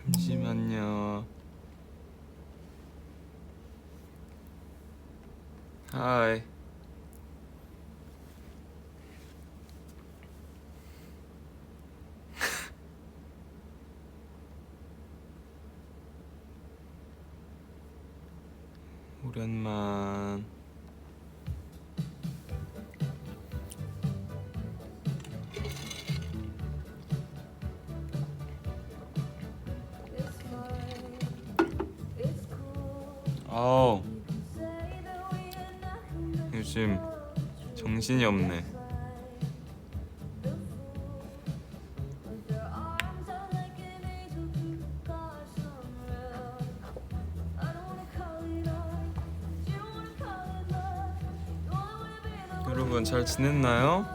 잠시만요. 하이. 오랜만. 아우, 요즘 정신이 없네. 여러분 잘 지냈나요?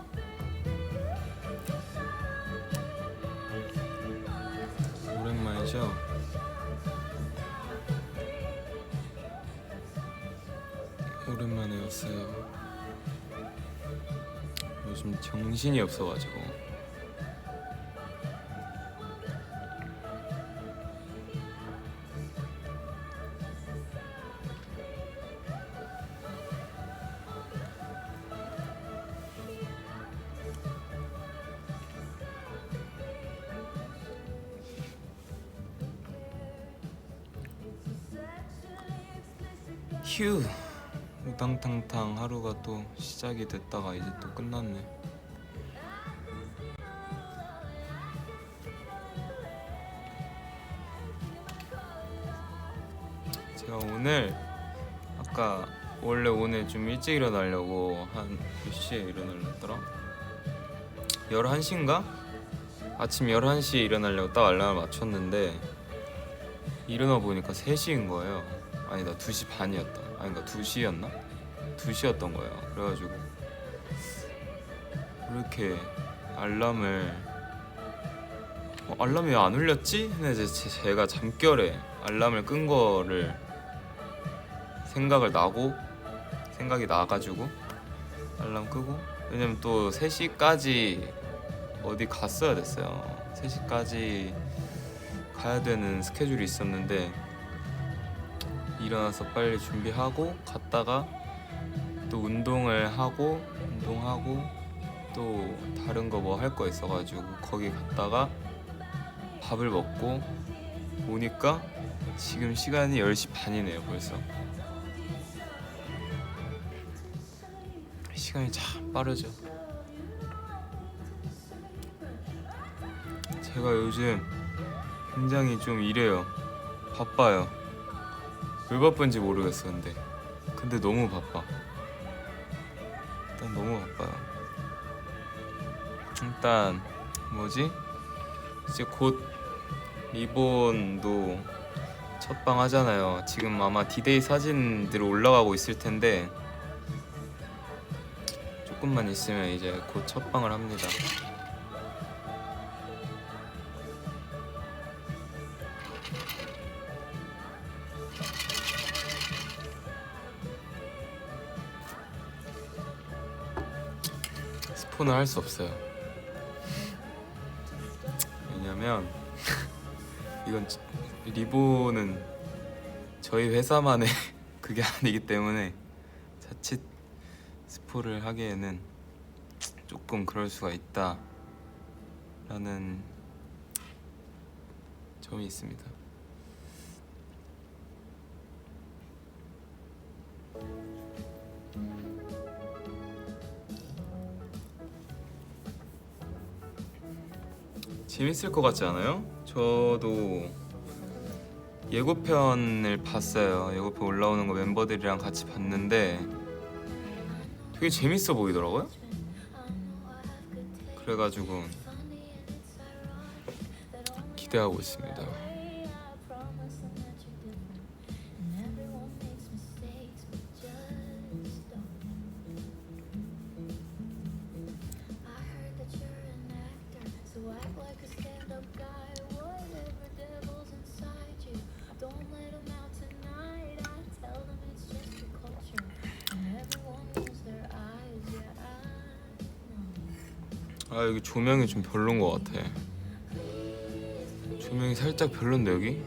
오랜만이죠? 오랜만에 왔어요. 요즘 정신이 없어가지고. 휴, 우당탕탕 하루가 또 시작이 됐다가 이제 또 끝났네. 제가 오늘 아까 원래 오늘 좀 일찍 일어나려고 한 몇 시에 일어나려더라? 11시인가? 아침 11시에 일어나려고 딱 알람을 맞췄는데 일어나 보니까 3시인 거예요. 아니다, 2시 반이었다. 아닌가, 2시였나? 2시였던 거예요. 그래가지고 왜 이렇게 알람을 알람이 왜 안 울렸지? 근데 이제 제가 잠결에 알람을 끈 거를 생각이 나가지고 알람 끄고, 왜냐면 또 3시까지 어디 갔어야 됐어요. 3시까지 가야 되는 스케줄이 있었는데 일어나서 빨리 준비하고 갔다가 또 운동하고 또 다른 거 뭐 할 거 있어가지고 거기 갔다가 밥을 먹고 오니까 지금 시간이 10시 반이네요. 벌써 시간이 참 빠르죠. 제가 요즘 굉장히 좀 이래요. 바빠요. 왜 바쁜지 모르겠어. 근데 너무 바빠. 일단 너무 바빠요. 일단 뭐지? 이제 곧 리본도 첫방 하잖아요. 지금 아마 디데이 사진들 올라가고 있을 텐데 조금만 있으면 이제 곧 첫방을 합니다. 스폰을 할 수 없어요. 왜냐면 이건 리본은 저희 회사만의 그게 아니기 때문에 자칫 스포를 하기에는 조금 그럴 수가 있다라는 점이 있습니다. 재밌을 것 같지 않아요? 저도 예고편을 봤어요. 예고편 올라오는 거 멤버들이랑 같이 봤는데 되게 재밌어 보이더라고요. 그래가지고 기대하고 있습니다. 아, 여기 조명이 좀 별론 것 같아. 조명이 살짝 별론데 여기?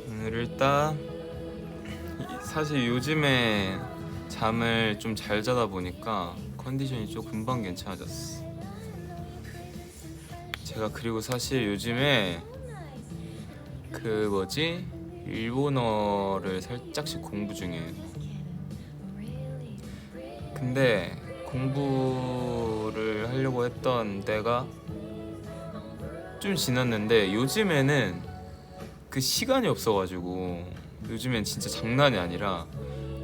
오늘 일단 사실 요즘에 잠을 좀 잘 자다 보니까 컨디션이 좀 금방 괜찮아졌어. 제가 그리고 사실 요즘에 그 뭐지? 일본어를 살짝씩 공부 중이에요. 근데 공부를 하려고 했던 때가 좀 지났는데 요즘에는 그 시간이 없어가지고 요즘엔 진짜 장난이 아니라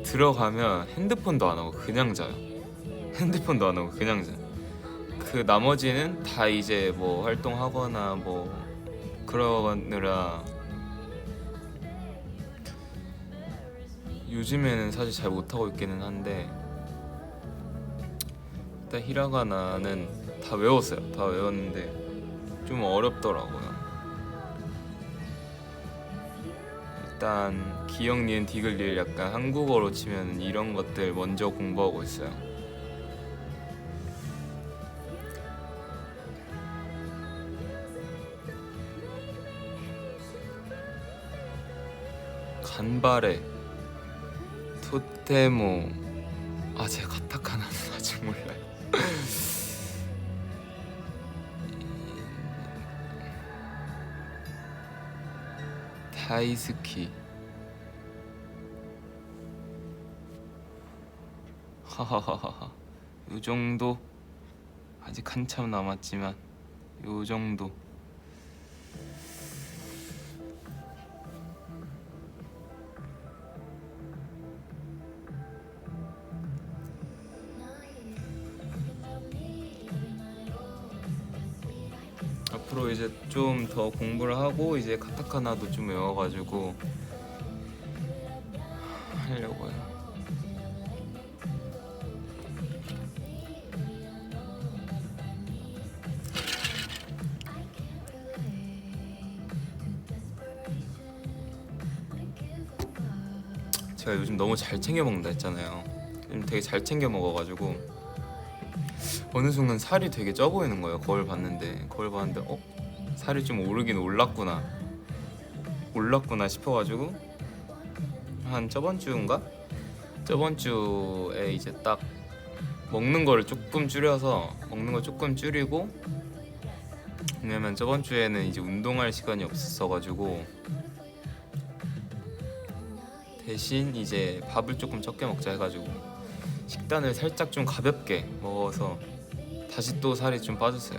들어가면 핸드폰도 안 하고 그냥 자요. 핸드폰도 안 하고 그냥 자요. 그 나머지는 다 이제 뭐 활동하거나 뭐 그러느라 요즘에는 사실 잘 못하고 있기는 한데 일단 히라가나는 다 외웠어요. 다 외웠는데 좀 어렵더라고요. 일단 기역, 니은, 디귿, 리을 약간 한국어로 치면 이런 것들 먼저 공부하고 있어요. 간바레, 토테모. 아, 제가 가타카나는 아직 몰라요. 다이스키. 하하하하. 요 정도. 아직 한참 남았지만 요 정도. 앞으로 이제 좀 더 공부를 하고 이제 카타카나도 좀 외워가지고 하려고요. 제가 요즘 너무 잘 챙겨 먹는다 했잖아요. 요즘 되게 잘 챙겨 먹어가지고 어느 순간 살이 되게 쪄 보이는 거예요. 거울 봤는데 살이 좀 오르긴 올랐구나 싶어가지고 한 저번 주인가? 저번 주에 이제 딱 먹는 걸 조금 줄이고, 왜냐면 저번 주에는 이제 운동할 시간이 없었어가지고 대신 이제 밥을 조금 적게 먹자 해가지고 식단을 살짝 좀 가볍게 먹어서 다시 또 살이 좀 빠졌어요.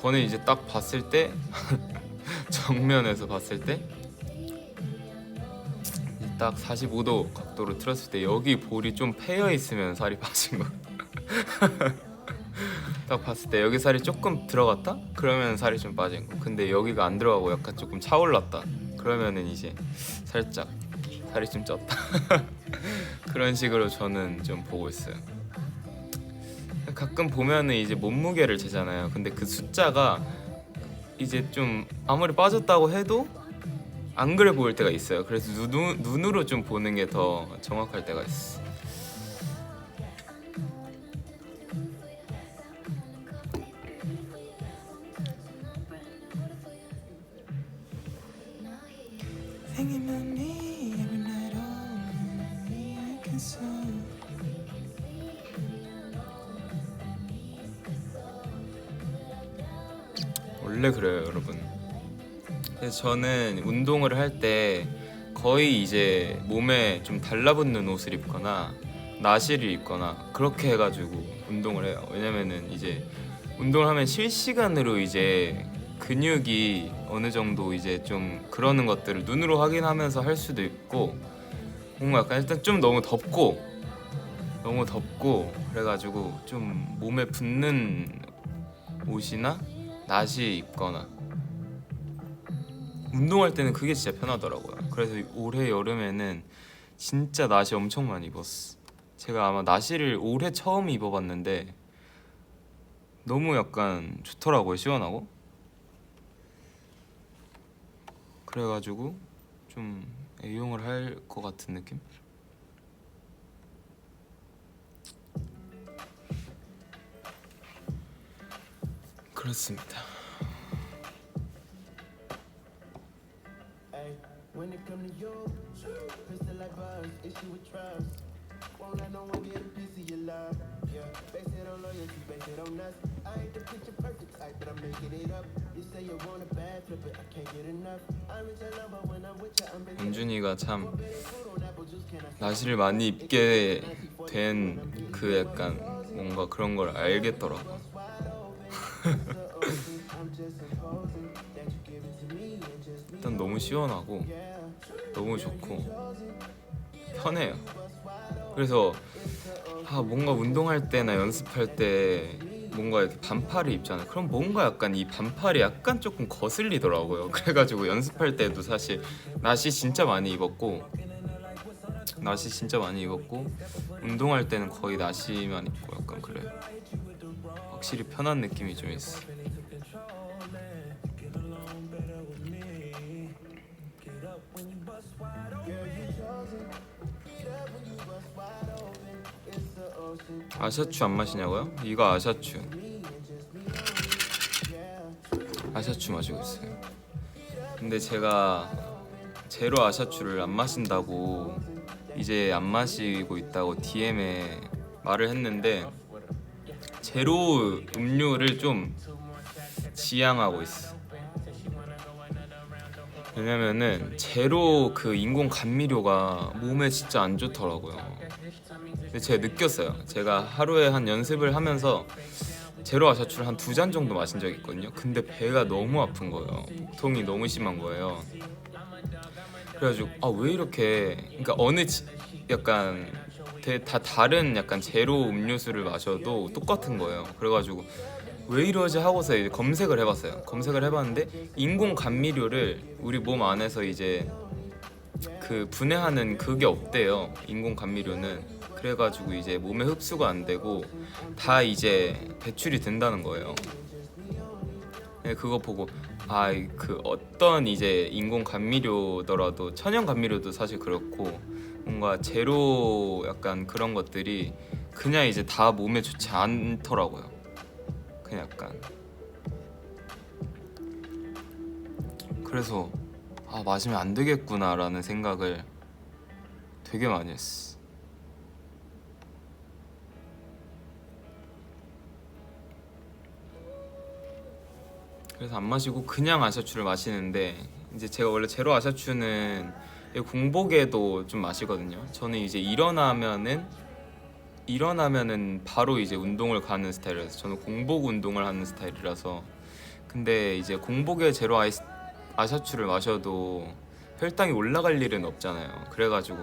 저는 이제 딱 봤을 때 정면에서 봤을 때 딱 45도 각도로 틀었을 때 여기 볼이 좀 패여 있으면 살이 빠진 거. 딱 봤을 때 여기 살이 조금 들어갔다? 그러면 살이 좀 빠진 거. 근데 여기가 안 들어가고 약간 조금 차올랐다. 그러면은 이제 살짝 살이 좀 쪘다. 그런 식으로 저는 좀 보고 있어요. 가끔 보면은 이제 몸무게를 재잖아요. 근데 그 숫자가 이제 좀 아무리 빠졌다고 해도 안 그래 보일 때가 있어요. 그래서 눈으로 좀 보는 게 더 정확할 때가 있어. 원래 그래요, 여러분. 그래서 저는 운동을 할 때 거의 이제 몸에 좀 달라붙는 옷을 입거나 나시를 입거나 그렇게 해가지고 운동을 해요. 왜냐면은 이제 운동을 하면 실시간으로 이제 근육이 어느 정도 이제 좀 그러는 것들을 눈으로 확인하면서 할 수도 있고, 뭔가 약간 일단 좀 너무 덥고 그래가지고 좀 몸에 붙는 옷이나 나시 입거나 운동할 때는 그게 진짜 편하더라고요. 그래서 올해 여름에는 진짜 나시 엄청 많이 입었어. 제가 아마 나시를 올해 처음 입어봤는데 너무 약간 좋더라고요. 시원하고. 그래가지고 좀 애용을 할 것 같은 느낌? 그렇습니다. When it come to you, pistol like buzz, issue with trust. Won't let no one get a piece of your love. Yeah, base it on loyalty, base it on us. I ain't the picture perfect type, but I'm making it up. You say you want a bad flip it, I can't get enough. I reach a number when I'm with you, I'm busy. 은준이가 참 나시를 많이 입게 된 그 약간 뭔가 그런 걸 알겠더라고. 일단 너무 시원하고 너무 좋고 편해요. 그래서 뭔가 운동할 때나 연습할 때 뭔가 이렇게 반팔을 입잖아요. 그럼 뭔가 약간 이 반팔이 약간 조금 거슬리더라고요. 그래가지고 연습할 때도 사실 나시 진짜 많이 입었고 운동할 때는 거의 나시만 입고 약간 그래요. 확실히 편한 느낌이 좀 있어. 아샤추 안 마시냐고요? 이거 아샤추 마시고 있어요. 근데 제가 제로 아샤추를 안 마신다고 이제 안 마시고 있다고 DM에 말을 했는데 제로 음료를 좀 지향하고 있어. 왜냐면은 제로 그 인공 감미료가 몸에 진짜 안 좋더라고요. 근데 제가 느꼈어요. 제가 하루에 한 연습을 하면서 제로 아샤추를 한 2잔 정도 마신 적이 있거든요. 근데 배가 너무 아픈 거예요. 복통이 너무 심한 거예요. 그래가지고 왜 이렇게, 그러니까 약간 다 다른 약간 제로 음료수를 마셔도 똑같은 거예요. 그래가지고 왜 이러지 하고서 이제 검색을 해봤는데 인공 감미료를 우리 몸 안에서 이제 그 분해하는 그게 없대요. 인공 감미료는. 그래가지고 이제 몸에 흡수가 안 되고 다 이제 배출이 된다는 거예요. 그거 보고 그 어떤 이제 인공 감미료더라도 천연 감미료도 사실 그렇고 뭔가 제로 약간 그런 것들이 그냥 이제 다 몸에 좋지 않더라고요. 그냥 약간 그래서 마시면 안 되겠구나라는 생각을 되게 많이 했어. 그래서 안 마시고 그냥 아샤추를 마시는데 이제 제가 원래 제로 아샤추는 공복에도 좀 마시거든요. 저는 이제 일어나면은 바로 이제 운동을 가는 스타일이라서 저는 공복 운동을 하는 스타일이라서. 근데 이제 공복에 제로 아샤추를 마셔도 혈당이 올라갈 일은 없잖아요. 그래가지고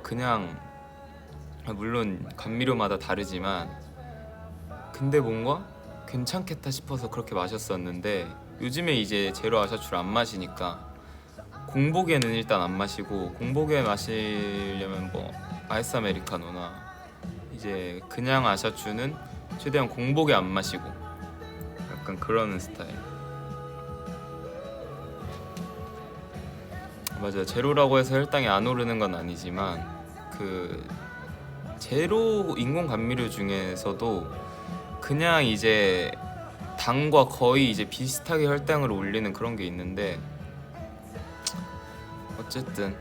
그냥 물론 감미료마다 다르지만 근데 뭔가 괜찮겠다 싶어서 그렇게 마셨었는데 요즘에 이제 제로 아샤추를 안 마시니까 공복에는 일단 안 마시고 공복에 마시려면 뭐 아이스 아메리카노나 이제 그냥 아샤추는 최대한 공복에 안 마시고 약간 그러는 스타일. 맞아요. 제로라고 해서 혈당이 안 오르는 건 아니지만 그 제로 인공 감미료 중에서도 그냥 이제 당과 거의 이제 비슷하게 혈당을 올리는 그런 게 있는데 어쨌든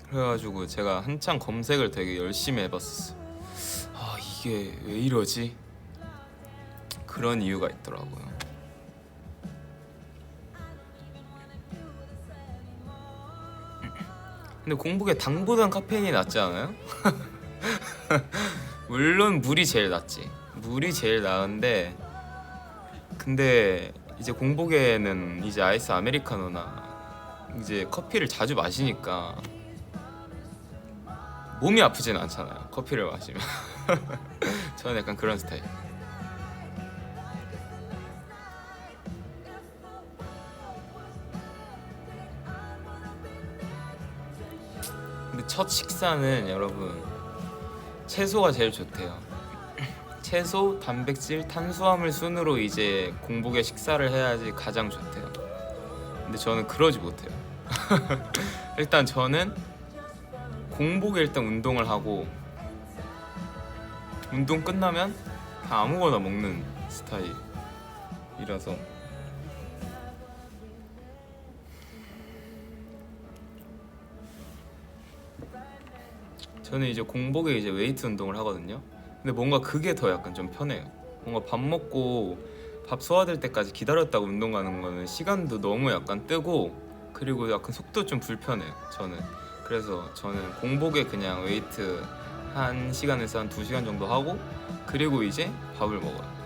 그래가지고 제가 한창 검색을 되게 열심히 해봤었어요. 이게 왜 이러지? 그런 이유가 있더라고요. 근데 공복에 당보단 카페인이 낫지 않아요? 물론 물이 제일 나은데 근데 이제 공복에는 이제 아이스 아메리카노나 이제 커피를 자주 마시니까 몸이 아프진 않잖아요, 커피를 마시면. 저는 약간 그런 스타일. 근데 첫 식사는 여러분 채소가 제일 좋대요. 채소, 단백질, 탄수화물 순으로 이제 공복에 식사를 해야지 가장 좋대요. 근데 저는 그러지 못해요. 일단 저는 공복에 일단 운동을 하고 운동 끝나면 그냥 아무거나 먹는 스타일이라서. 저는 이제 공복에 이제 웨이트 운동을 하거든요. 근데 뭔가 그게 더 약간 좀 편해요. 뭔가 밥 먹고 밥 소화될 때까지 기다렸다가 운동 가는 거는 시간도 너무 약간 뜨고, 그리고 약간 속도 좀 불편해요 저는. 그래서 저는 공복에 그냥 웨이트 1시간에서 한 2시간 정도 하고, 그리고 이제 밥을 먹어요.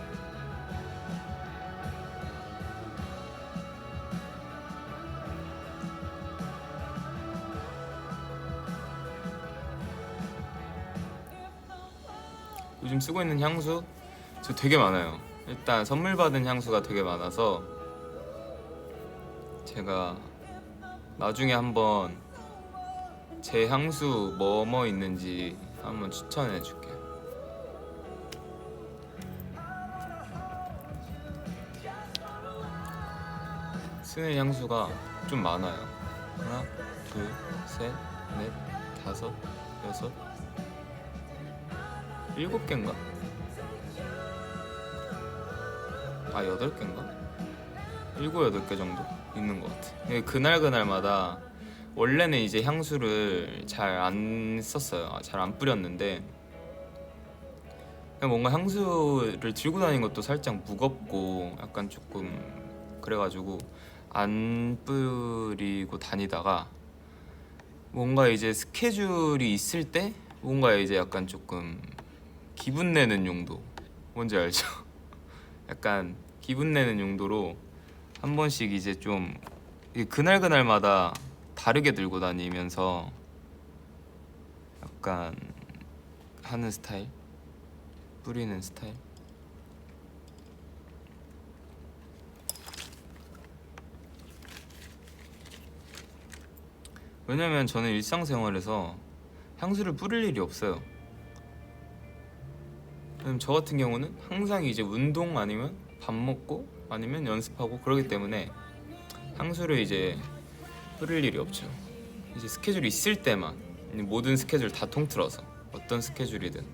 요즘 쓰고 있는 향수 저 되게 많아요. 일단 선물 받은 향수가 되게 많아서 제가 나중에 한번 제 향수 뭐뭐 있는지 한번 추천해 줄게요. 쓰는 향수가 좀 많아요. 하나, 둘, 셋, 넷, 다섯, 여섯, 7개인가? 8개인가? 7, 8개 정도 있는 것 같아. 그날마다 원래는 이제 향수를 잘 안 썼어요. 잘 안 뿌렸는데 그냥 뭔가 향수를 들고 다니는 것도 살짝 무겁고 약간 조금 그래가지고 안 뿌리고 다니다가 뭔가 이제 스케줄이 있을 때 뭔가 이제 약간 조금 기분 내는 용도, 뭔지 알죠? 약간 기분 내는 용도로 한 번씩 이제 좀 그날마다 다르게 들고 다니면서 약간 하는 스타일, 뿌리는 스타일. 왜냐면 저는 일상생활에서 향수를 뿌릴 일이 없어요. 저 같은 경우는 항상 이제 운동 아니면 밥 먹고 아니면 연습하고 그러기 때문에 향수를 이제 뿌릴 일이 없죠. 이제 스케줄이 있을 때만, 모든 스케줄 다 통틀어서 어떤 스케줄이든.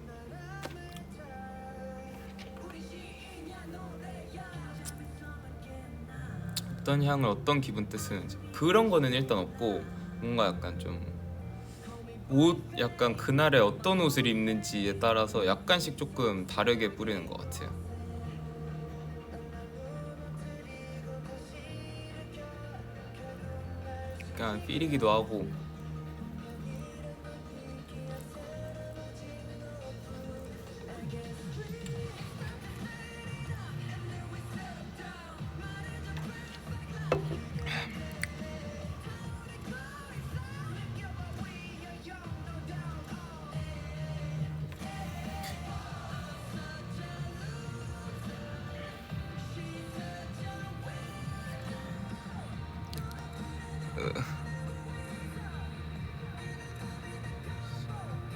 어떤 향을 어떤 기분 때 쓰는지 그런 거는 일단 없고, 뭔가 약간 좀 옷, 약간 그날에 어떤 옷을 입는지에 따라서 약간씩 조금 다르게 뿌리는 것 같아요. 약간 필이기도 하고.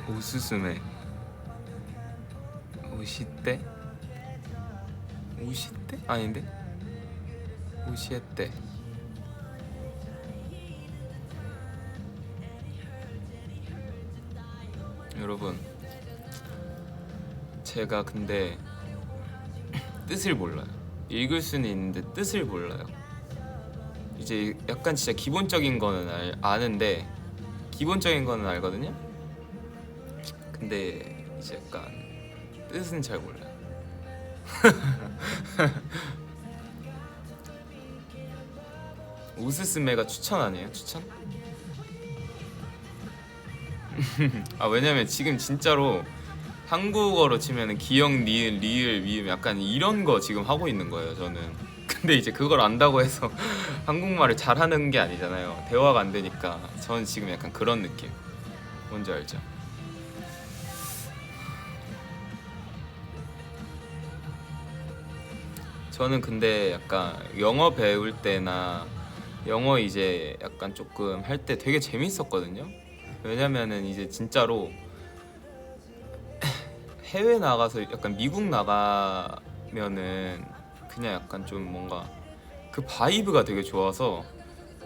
오스스메 오시떼? 오시떼? 아닌데? 오시에떼. 여러분, 제가 근데 뜻을 몰라요. 읽을 수는 있는데 뜻을 몰라요. 이제 약간 진짜 기본적인 거는 아는데, 기본적인 거는 알거든요. 근데 이제 약간 뜻은 잘 몰라요. 오스스메가 추천 아니에요? 추천? 아, 왜냐면 지금 진짜로 한국어로 치면은 기역, 니은, 리을, 미음 약간 이런 거 지금 하고 있는 거예요 저는. 근데 이제 그걸 안다고 해서 한국말을 잘하는 게 아니잖아요. 대화가 안 되니까. 저는 지금 약간 그런 느낌, 뭔지 알죠? 저는 근데 약간 영어 배울 때나 영어 이제 약간 조금 할 때 되게 재밌었거든요. 왜냐면은 이제 진짜로 해외 나가서 약간 미국 나가면은 그냥 약간 좀 뭔가 그 바이브가 되게 좋아서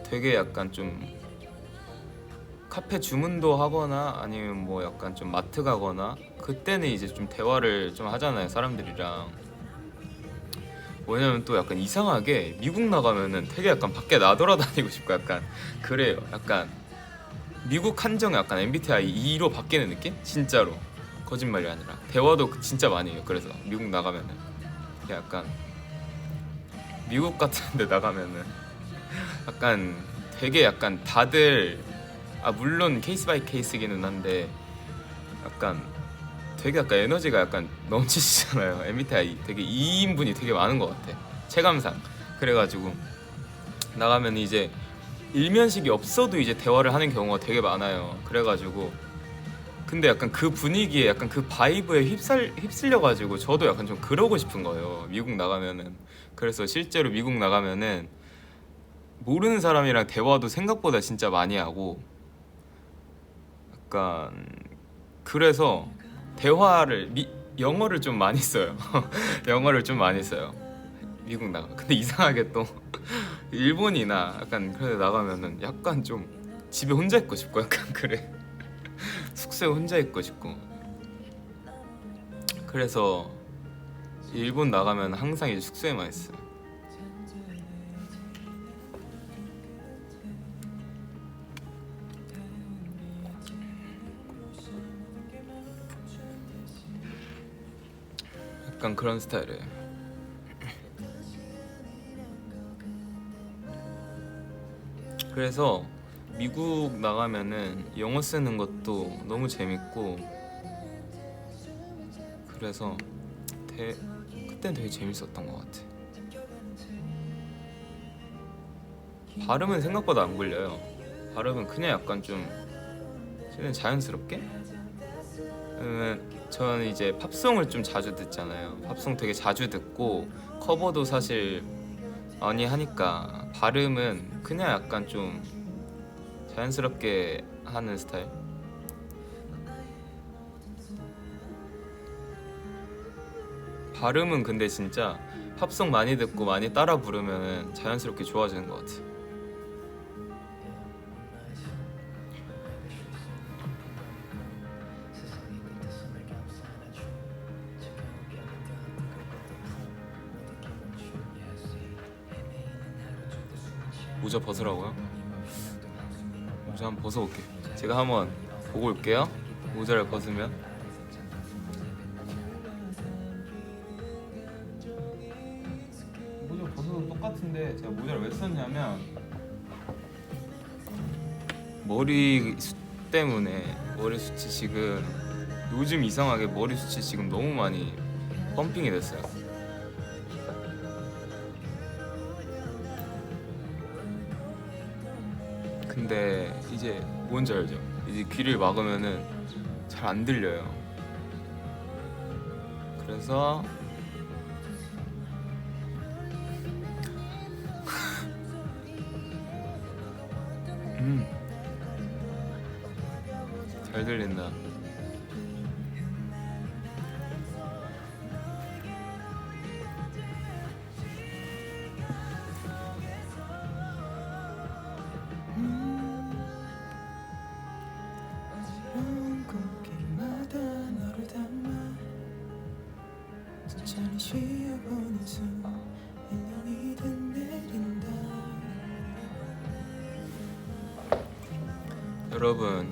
되게 약간 좀 카페 주문도 하거나 아니면 뭐 약간 좀 마트 가거나 그때는 이제 좀 대화를 좀 하잖아요, 사람들이랑. 왜냐면 또 약간 이상하게 미국 나가면은 되게 약간 밖에 나돌아다니고 싶고 약간 그래요. 약간 미국 한정 약간 MBTI E로 바뀌는 느낌? 진짜로 거짓말이 아니라 대화도 진짜 많이 해요. 그래서 미국 나가면은 약간 미국 같은 데 나가면은 약간 되게 약간 다들 물론 케이스 바이 케이스기는 한데 약간 되게 약간 에너지가 약간 넘치시잖아요. MBTI 되게 2인분이 되게 많은 것 같아, 체감상. 그래가지고 나가면 이제 일면식이 없어도 이제 대화를 하는 경우가 되게 많아요. 그래가지고 근데 약간 그 분위기에 약간 그 바이브에 휩쓸려가지고 저도 약간 좀 그러고 싶은 거예요, 미국 나가면은. 그래서 실제로 미국 나가면은 모르는 사람이랑 대화도 생각보다 진짜 많이 하고 약간 그래서 영어를 좀 많이 써요. 영어를 좀 많이 써요, 미국 나가. 근데 이상하게 또 일본이나 약간 그런 데 나가면은 약간 좀 집에 혼자 있고 싶고 약간 그래. 숙소에 혼자 있고 싶고. 그래서 일본 나가면 항상 이제 숙소에만 있어요. 약간 그런 스타일이에요. 그래서 미국 나가면은 영어 쓰는 것도 너무 재밌고 그래서 그땐 되게 재밌었던 것 같아. 발음은 생각보다 안 걸려요. 발음은 그냥 약간 좀 자연스럽게. 저는 이제 팝송을 좀 자주 듣잖아요. 팝송 되게 자주 듣고 커버도 사실 많이 하니까 발음은 그냥 약간 좀 자연스럽게 하는 스타일. 발음은 근데 진짜 팝송 많이 듣고 많이 따라 부르면 자연스럽게 좋아지는 것 같아. 모자 벗으라고요? 모자 한번 벗어볼게. 제가 한번 보고 올게요. 모자를 벗으면. 모자 벗어도 똑같은데 제가 모자를 왜 썼냐면 머리숱 때문에. 머리숱이 지금 요즘 이상하게 머리숱이 지금 너무 많이 펌핑이 됐어요. 근데 이제 뭔지 알죠? 이제 귀를 막으면은 잘 안 들려요. 그래서 잘 들린다.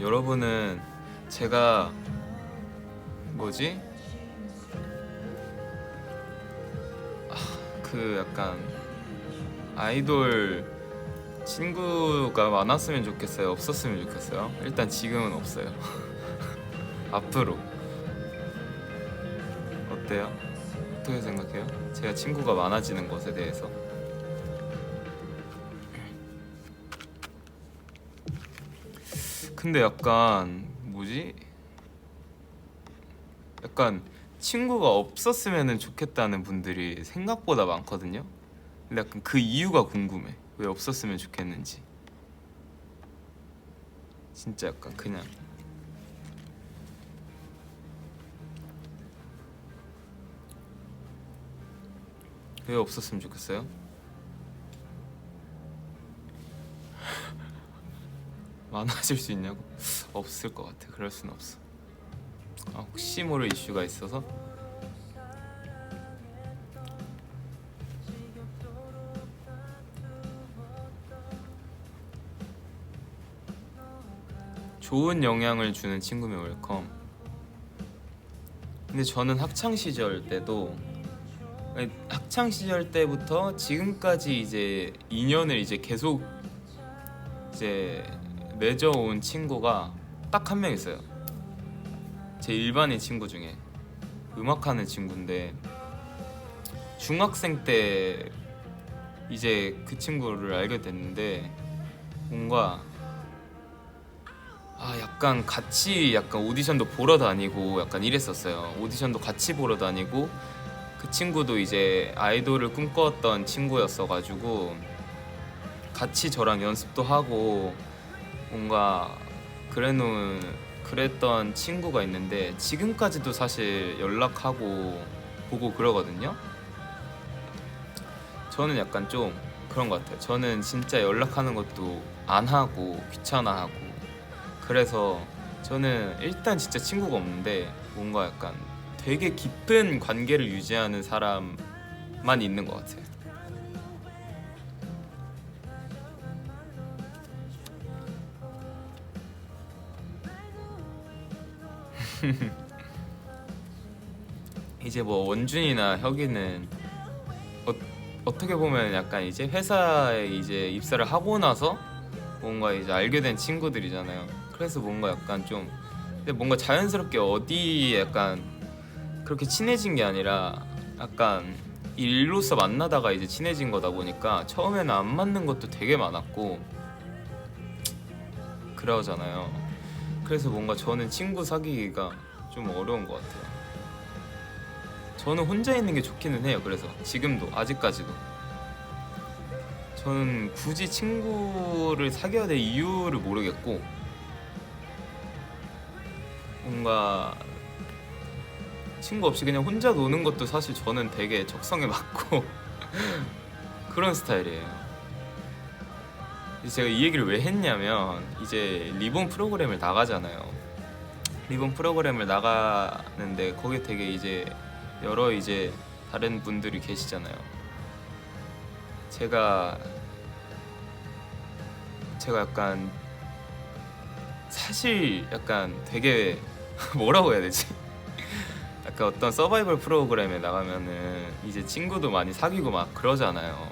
여러분은 제가 뭐지? 그 약간 아이돌 친구가 많았으면 좋겠어요? 없었으면 좋겠어요? 일단 지금은 없어요. 앞으로 어때요? 어떻게 생각해요? 제가 친구가 많아지는 것에 대해서. 근데 약간 뭐지? 약간 친구가 없었으면 좋겠다는 분들이 생각보다 많거든요. 근데 약간 그 이유가 궁금해. 왜 없었으면 좋겠는지. 진짜 약간 그냥 왜 없었으면 좋겠어요? 많아질 수 있냐고? 없을 것 같아. 그럴 순 없어. 아, 혹시 모를 이슈가 있어서. 좋은 영향을 주는 친구면 웰컴. 근데 저는 학창 시절 때도, 아니, 학창 시절 때부터 지금까지 이제 인연을 이제 계속 이제 맺어온 친구가 딱 한 명 있어요. 제 일반인 친구 중에 음악하는 친구인데, 중학생 때 이제 그 친구를 알게 됐는데, 뭔가 약간 같이 약간 오디션도 보러 다니고 약간 이랬었어요. 오디션도 같이 보러 다니고, 그 친구도 이제 아이돌을 꿈꿨던 친구였어가지고 같이 저랑 연습도 하고 뭔가 그랬던 친구가 있는데, 지금까지도 사실 연락하고 보고 그러거든요. 저는 약간 좀 그런 것 같아요. 저는 진짜 연락하는 것도 안 하고 귀찮아하고, 그래서 저는 일단 진짜 친구가 없는데 뭔가 약간 되게 깊은 관계를 유지하는 사람만 있는 것 같아요. 이제 뭐 원준이나 혁이는 어떻게 보면 약간 이제 회사에 이제 입사를 하고 나서 뭔가 이제 알게 된 친구들이잖아요. 그래서 뭔가 약간 좀, 근데 뭔가 자연스럽게 어디에 약간 그렇게 친해진 게 아니라 약간 일로서 만나다가 이제 친해진 거다 보니까 처음에는 안 맞는 것도 되게 많았고 그러잖아요. 그래서 뭔가 저는 친구 사귀기가 좀 어려운 것 같아요. 저는 혼자 있는 게 좋기는 해요. 그래서 지금도 아직까지도 저는 굳이 친구를 사귀어야 될 이유를 모르겠고, 뭔가 친구 없이 그냥 혼자 노는 것도 사실 저는 되게 적성에 맞고 그런 스타일이에요. 제가 이 얘기를 왜 했냐면, 이제 리본 프로그램을 나가잖아요. 리본 프로그램을 나가는데 거기 되게 이제 여러 이제 다른 분들이 계시잖아요. 제가 약간 사실 약간 되게 뭐라고 해야 되지? 약간 어떤 서바이벌 프로그램에 나가면은 이제 친구도 많이 사귀고 막 그러잖아요.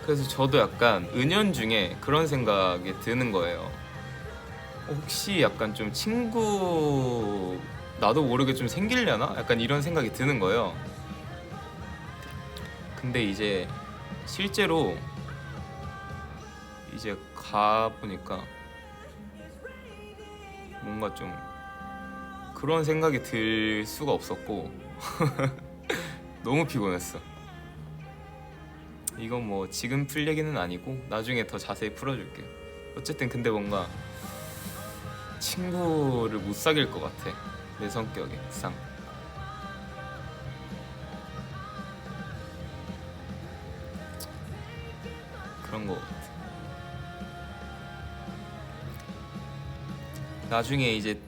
그래서 저도 약간 은연중에 그런 생각이 드는 거예요. 혹시 약간 좀 친구 나도 모르게 좀 생기려나? 약간 이런 생각이 드는 거예요. 근데 이제 실제로 이제 가보니까 뭔가 좀 그런 생각이 들 수가 없었고 너무 피곤했어. 이건 뭐 지금 풀 얘기는 아니고 나중에 더 자세히 풀어줄게. 어쨌든 근데 뭔가 친구를 못 사귈 것 같아. 내 성격에 상. 그런 거 같아. 나중에 이제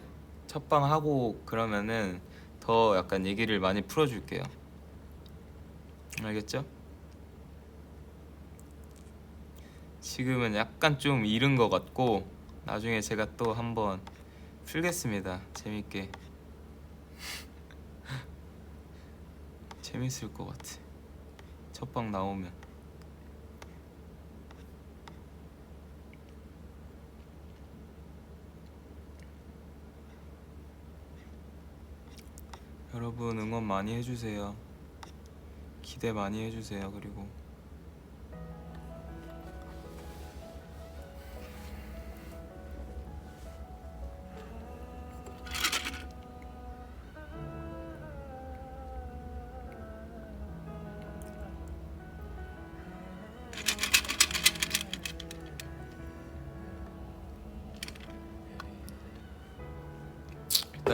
첫방 하고 그러면은 더 약간 얘기를 많이 풀어줄게요. 알겠죠? 지금은 약간 좀 이른 것 같고 나중에 제가 또 한번 풀겠습니다. 재밌게. 재밌을 것 같아. 첫방 나오면. 여러분 응원 많이 해주세요. 기대 많이 해주세요. 그리고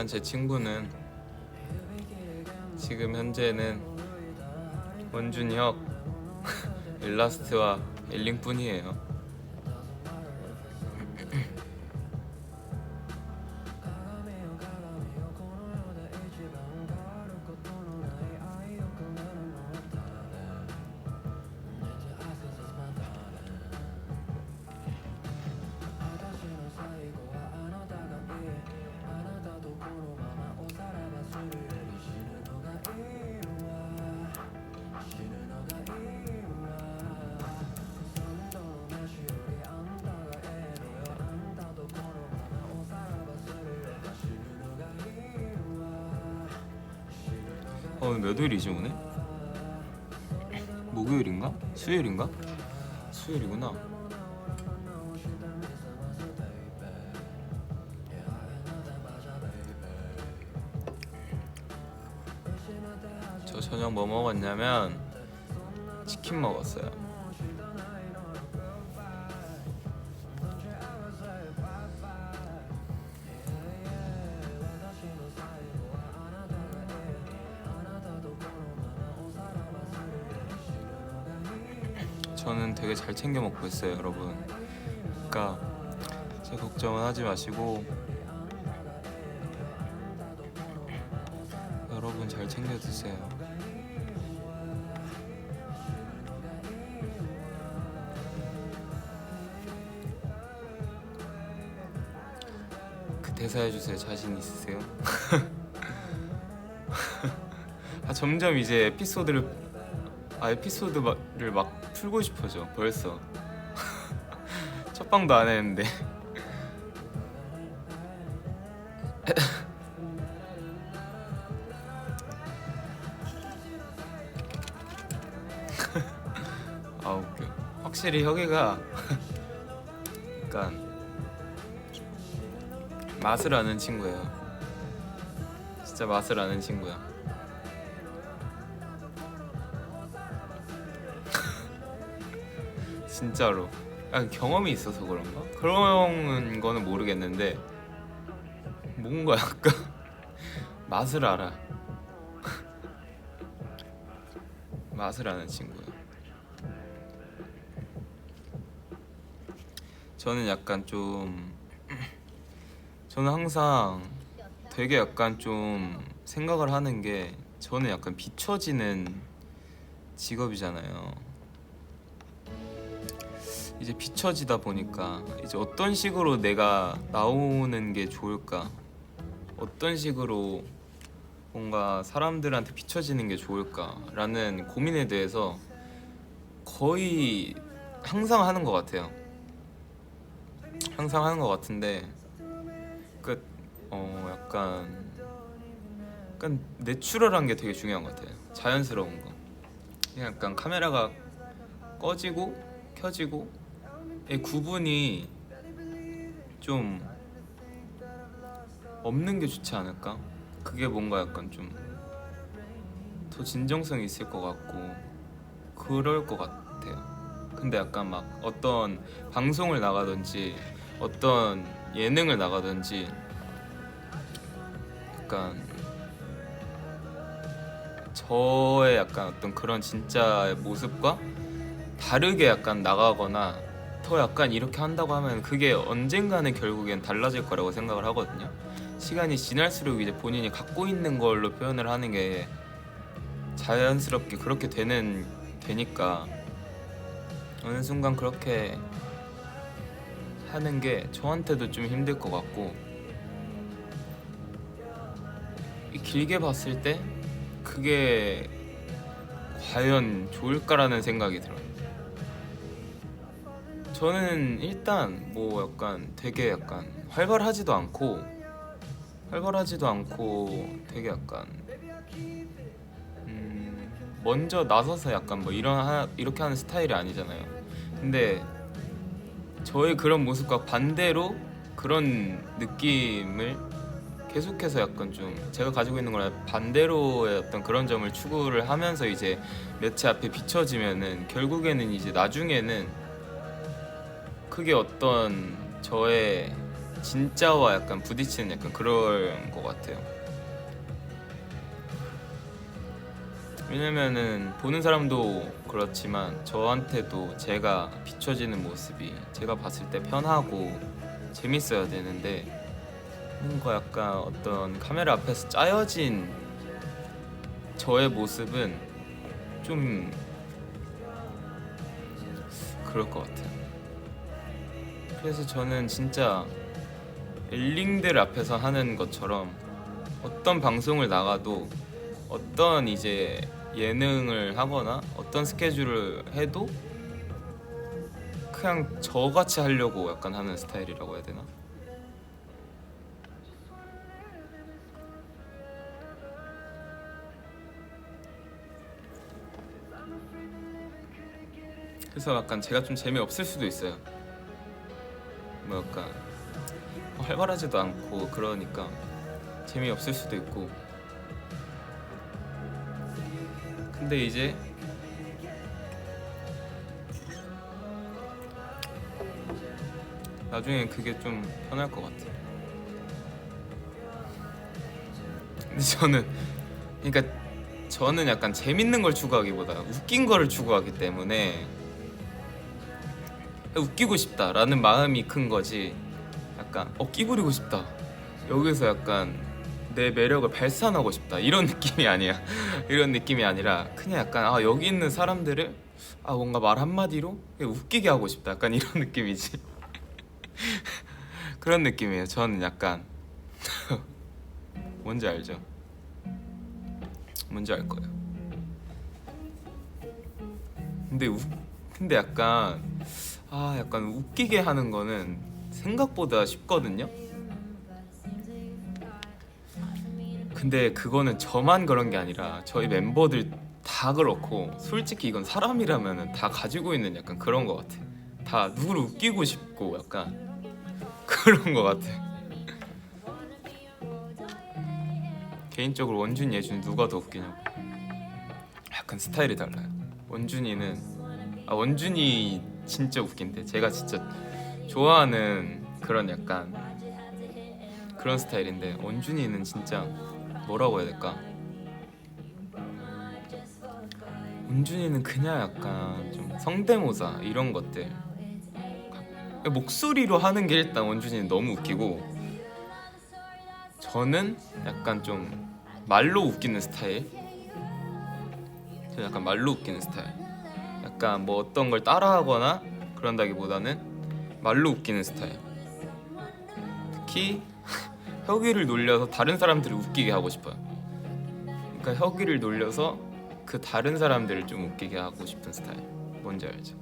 일단 제 친구는 지금 현재는 원준혁, 일라스트와 엘링뿐이에요. 오늘 몇 요일이지 오늘? 목요일인가? 수요일인가? 수요일이구나. 저 저녁 뭐 먹었냐면 치킨 먹었어요. 저는 되게 잘 챙겨 먹고 있어요, 여러분. 그러니까 제 걱정은 하지 마시고 여러분 잘 챙겨 드세요. 그 대사 해주세요. 자신 있으세요? 점점 이제 에피소드를 막 풀고 싶어져 벌써. 첫 방도 안 했는데. 아 웃겨. 확실히 혁이가 약간 맛을 아는 친구예요. 진짜 맛을 아는 친구야. 진짜로. 경험이 있어서 그런가? 그런 거는 모르겠는데 뭔가 약간 맛을 알아. 맛을 아는 친구야. 저는 항상 되게 약간 좀 생각을 하는 게, 저는 약간 비춰지는 직업이잖아요. 이제 비춰지다 보니까 이제 어떤 식으로 내가 나오는 게 좋을까, 어떤 식으로 뭔가 사람들한테 비춰지는 게 좋을까라는 고민에 대해서 거의 항상 하는 것 같아요. 항상 하는 것 같은데 약간 내추럴한 게 되게 중요한 것 같아요. 자연스러운 거. 그냥 약간 카메라가 꺼지고 켜지고 이 구분이 좀 없는 게 좋지 않을까? 그게 뭔가 약간 좀 더 진정성이 있을 것 같고 그럴 것 같아요. 근데 약간 막 어떤 방송을 나가든지 어떤 예능을 나가든지 약간 저의 약간 어떤 그런 진짜의 모습과 다르게 약간 나가거나 더 약간 이렇게 한다고 하면 그게 언젠가는 결국엔 달라질 거라고 생각을 하거든요. 시간이 지날수록 이제 본인이 갖고 있는 걸로 표현을 하는 게 자연스럽게 그렇게 되니까 어느 순간 그렇게 하는 게 저한테도 좀 힘들 것 같고, 길게 봤을 때 그게 과연 좋을까라는 생각이 들어요. 저는 일단 뭐 약간 되게 약간 활발하지도 않고 되게 약간 먼저 나서서 약간 뭐 이렇게 하는 스타일이 아니잖아요. 근데 저의 그런 모습과 반대로 그런 느낌을 계속해서 약간 좀 제가 가지고 있는 거랑 반대로의 어떤 그런 점을 추구를 하면서 이제 매체 앞에 비춰지면은 결국에는 이제 나중에는 그게 어떤 저의 진짜와 약간 부딪히는 약간 그런 것 같아요. 왜냐면은 보는 사람도 그렇지만 저한테도 제가 비춰지는 모습이 제가 봤을 때 편하고 재밌어야 되는데, 뭔가 약간 어떤 카메라 앞에서 짜여진 저의 모습은 좀 그럴 것 같아요. 그래서 저는 진짜 엘링들 앞에서 하는 것처럼 어떤 방송을 나가도, 어떤 이제 예능을 하거나 어떤 스케줄을 해도 그냥 저같이 하려고 약간 하는 스타일이라고 해야 되나? 그래서 약간 제가 좀 재미없을 수도 있어요. 뭐 약간 활발하지도 않고 그러니까 재미없을 수도 있고. 근데 이제 나중에 그게 좀 편할 것 같아요. 근데 그러니까 저는 약간 재밌는 걸 추구하기보다 웃긴 거를 추구하기 때문에 웃기고 싶다라는 마음이 큰 거지, 약간 끼부리고 싶다, 여기서 약간 내 매력을 발산하고 싶다 이런 느낌이 아니야. 이런 느낌이 아니라 그냥 약간 여기 있는 사람들을 뭔가 말 한마디로 웃기게 하고 싶다, 약간 이런 느낌이지. 그런 느낌이에요. 저는 약간 뭔지 알죠? 뭔지 알 거예요. 근데 약간 웃기게 하는 거는 생각보다 쉽거든요. 근데 그거는 저만 그런 게 아니라 저희 멤버들 다 그렇고, 솔직히 이건 사람이라면 다 가지고 있는 약간 그런 거 같아. 다 누구를 웃기고 싶고 약간 그런 거 같아. 개인적으로 원준이, 예준이 누가 더 웃기냐고. 약간 스타일이 달라요. 원준이 진짜 웃긴데, 제가 진짜 좋아하는 그런 약간 그런 스타일인데, 원준이는 진짜 뭐라고 해야 될까? 원준이는 그냥 약간 좀 성대모사 이런 것들, 목소리로 하는 게 일단 원준이는 너무 웃기고, 저는 약간 좀 말로 웃기는 스타일. 저는 약간 말로 웃기는 스타일. 약간 뭐 어떤 걸 따라하거나 그런다기보다는 말로 웃기는 스타일. 특히 혁이를 놀려서 다른 사람들을 웃기게 하고 싶어요. 그러니까 혁이를 놀려서 그 다른 사람들을 좀 웃기게 하고 싶은 스타일. 뭔지 알죠?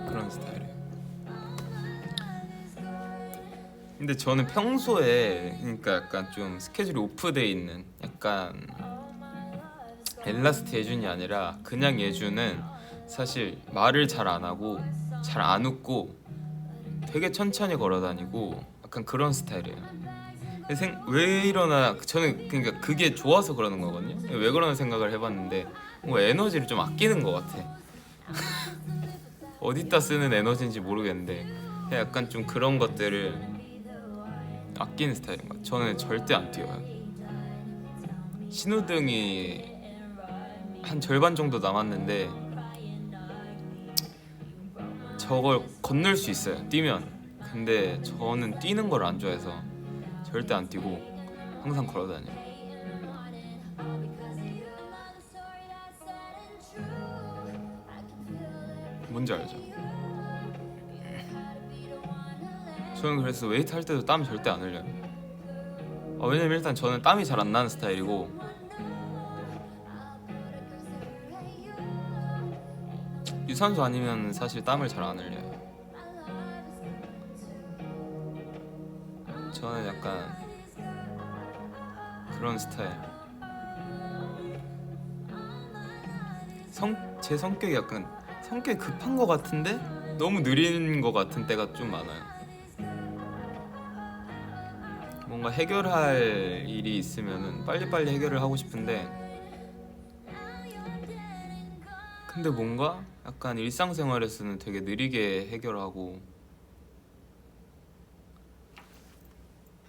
그런 스타일이에요. 근데 저는 평소에 그러니까 약간 좀 스케줄이 오프돼 있는 약간 엘라스트 예준이 아니라 그냥 예준은 사실 말을 잘 안 하고 잘 안 웃고 되게 천천히 걸어 다니고 약간 그런 스타일이에요. 왜 이러나, 저는 그러니까 그게 좋아서 그러는 거거든요. 왜 그러나 생각을 해봤는데 뭔가 에너지를 좀 아끼는 것 같아. 어디다 쓰는 에너지인지 모르겠는데 그냥 약간 좀 그런 것들을 아끼는 스타일인 것 같아요. 저는 절대 안 뛰어요. 신호등이 한 절반 정도 남았는데 저걸 건널 수 있어요, 뛰면. 근데 저는 뛰는 걸 안 좋아해서 절대 안 뛰고 항상 걸어 다녀요. 뭔지 알죠? 저는 그래서 웨이트 할 때도 땀 절대 안 흘려요. 왜냐면 일단 저는 땀이 잘 안 나는 스타일이고, 유산소 아니면 사실 땀을 잘 안 흘려요. 저는 약간 그런 스타일. 제 성격이 약간 성격이 급한 것 같은데 너무 느린 것 같은 때가 좀 많아요. 뭔가 해결할 일이 있으면은 빨리빨리 해결을 하고 싶은데, 근데 뭔가 약간 일상생활에서는 되게 느리게 해결하고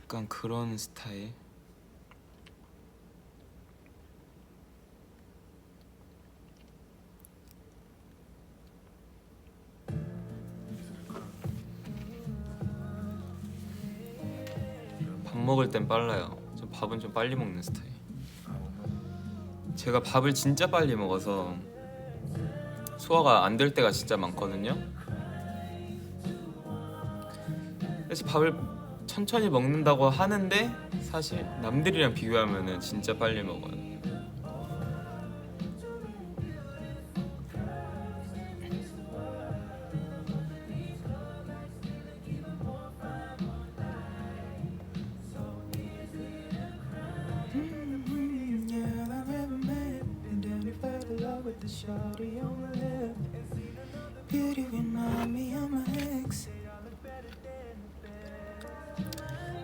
약간 그런 스타일. 밥 먹을 땐 빨라요. 전 밥은 좀 빨리 먹는 스타일. 제가 밥을 진짜 빨리 먹어서 소화가 안 될 때가 진짜 많거든요. 그래서 밥을 천천히 먹는다고 하는데 사실 남들이랑 비교하면은 진짜 빨리 먹어요. Beauty remind me of my ex.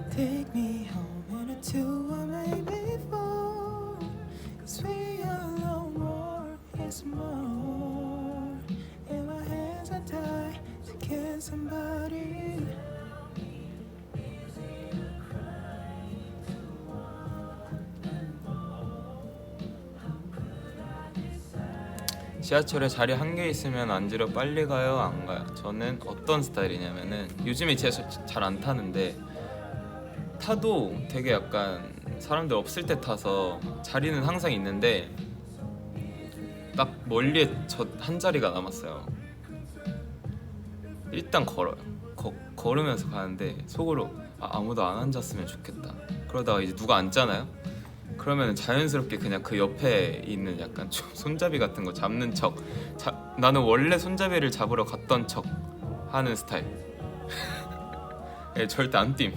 Take me home in a two or maybe four. 'Cause we are no more, it's more. And my hands are tied to kill somebody. 지하철에 자리 한 개 있으면 앉으러 빨리 가요, 안 가요? 저는 어떤 스타일이냐면은 요즘에 지하철 잘 안 타는데 타도 되게 약간 사람들 없을 때 타서 자리는 항상 있는데 딱 멀리에 저 한 자리가 남았어요. 일단 걸어요. 걸으면서 가는데 속으로 아무도 안 앉았으면 좋겠다. 그러다가 이제 누가 앉잖아요. 그러면 자연스럽게 그냥 그 옆에 있는 약간 좀 손잡이 같은 거 잡는 척. 나는 원래 손잡이를 잡으러 갔던 척 하는 스타일. 예, 절대 안 뜀.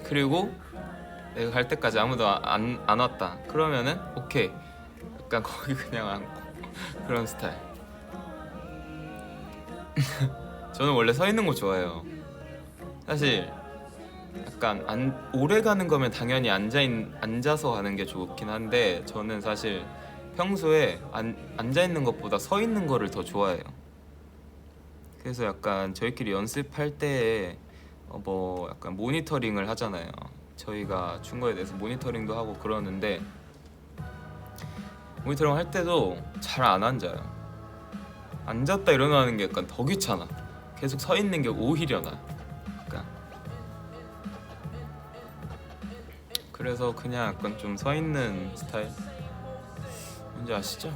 그리고 내가 갈 때까지 아무도 안 왔다. 그러면은 오케이. 약간 거기 그냥 앉고 그런 스타일. 저는 원래 서 있는 거 좋아해요. 사실 약간 오래 가는 거면 당연히 앉아서 가는 게 좋긴 한데 저는 사실 평소에 앉아 있는 것보다 서 있는 거를 더 좋아해요. 그래서 약간 저희끼리 연습할 때 뭐 약간 모니터링을 하잖아요. 저희가 준 거에 대해서 모니터링도 하고 그러는데 모니터링 할 때도 잘 안 앉아요. 앉았다 일어나는 게 약간 더 귀찮아. 계속 서 있는 게 오히려 나아. 그래서 그냥 약간 좀 서 있는 스타일. 뭔지 아시죠?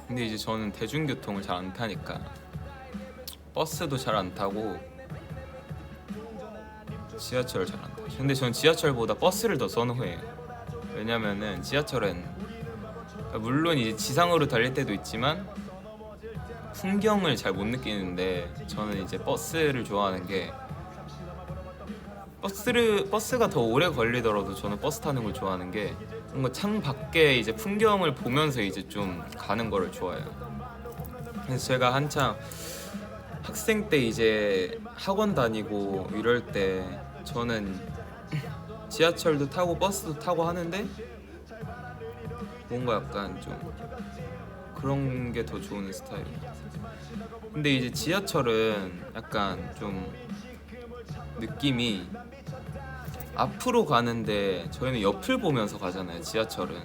근데 이제 저는 대중교통을 잘 안 타니까 버스도 잘 안 타고 지하철을 잘 안 타요. 근데 전 지하철보다 버스를 더 선호해요. 왜냐면은 지하철은 물론 이제 지상으로 달릴 때도 있지만 풍경을 잘 못 느끼는데 저는 이제 버스를 좋아하는 게 버스가 더 오래 걸리더라도 저는 버스 타는 걸 좋아하는 게 뭔가 창 밖에 이제 풍경을 보면서 이제 좀 가는 거를 좋아해요. 그래서 제가 한창 학생 때 이제 학원 다니고 이럴 때 저는 지하철도 타고 버스도 타고 하는데 뭔가 약간 좀 그런 게 더 좋은 스타일이에요. 근데 이제 지하철은 약간 좀 느낌이 앞으로 가는데 저희는 옆을 보면서 가잖아요. 지하철은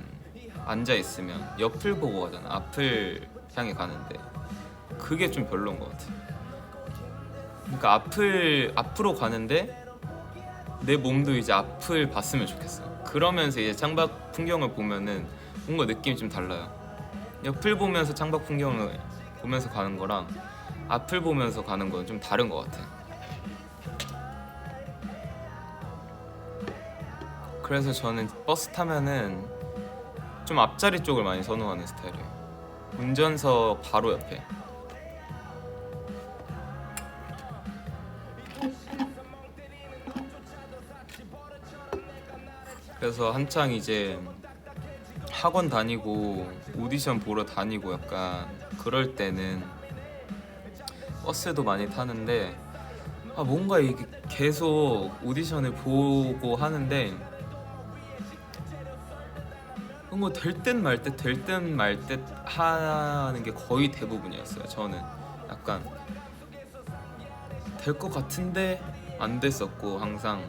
앉아 있으면 옆을 보고 가잖아요. 앞을 향해 가는데 그게 좀 별로인 것 같아요. 그러니까 앞으로 가는데 내 몸도 이제 앞을 봤으면 좋겠어요. 그러면서 이제 창밖 풍경을 보면은 뭔가 느낌이 좀 달라요. 옆을 보면서 창밖 풍경을 보면서 가는 거랑 앞을 보면서 가는 건 좀 다른 것 같아요. 그래서 저는 버스 타면은 좀 앞자리 쪽을 많이 선호하는 스타일이에요. 운전석 바로 옆에. 그래서 한창 이제 학원 다니고 오디션 보러 다니고 약간 그럴 때는 버스도 많이 타는데 뭔가 이게 계속 오디션을 보고 하는데 뭔가 될 듯 말 듯 될 듯 말 듯 하는 게 거의 대부분이었어요. 저는 약간 될 것 같은데 안 됐었고 항상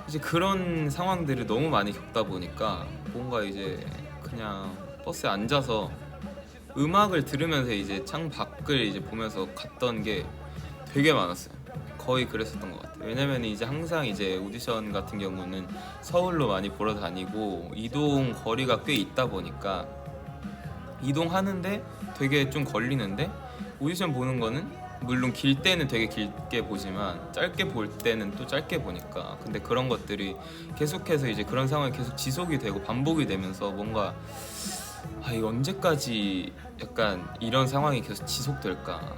이제 그런 상황들을 너무 많이 겪다 보니까 뭔가 이제 그냥 버스에 앉아서 음악을 들으면서 이제 창 밖을 이제 보면서 갔던 게 되게 많았어요. 거의 그랬었던 것 같아요. 왜냐면 이제 항상 이제 오디션 같은 경우는 서울로 많이 보러 다니고 이동 거리가 꽤 있다 보니까 이동하는데 되게 좀 걸리는데 오디션 보는 거는 물론 길 때는 되게 길게 보지만 짧게 볼 때는 또 짧게 보니까 근데 그런 것들이 계속해서 이제 그런 상황이 계속 지속이 되고 반복이 되면서 뭔가 이거 언제까지 약간 이런 상황이 계속 지속될까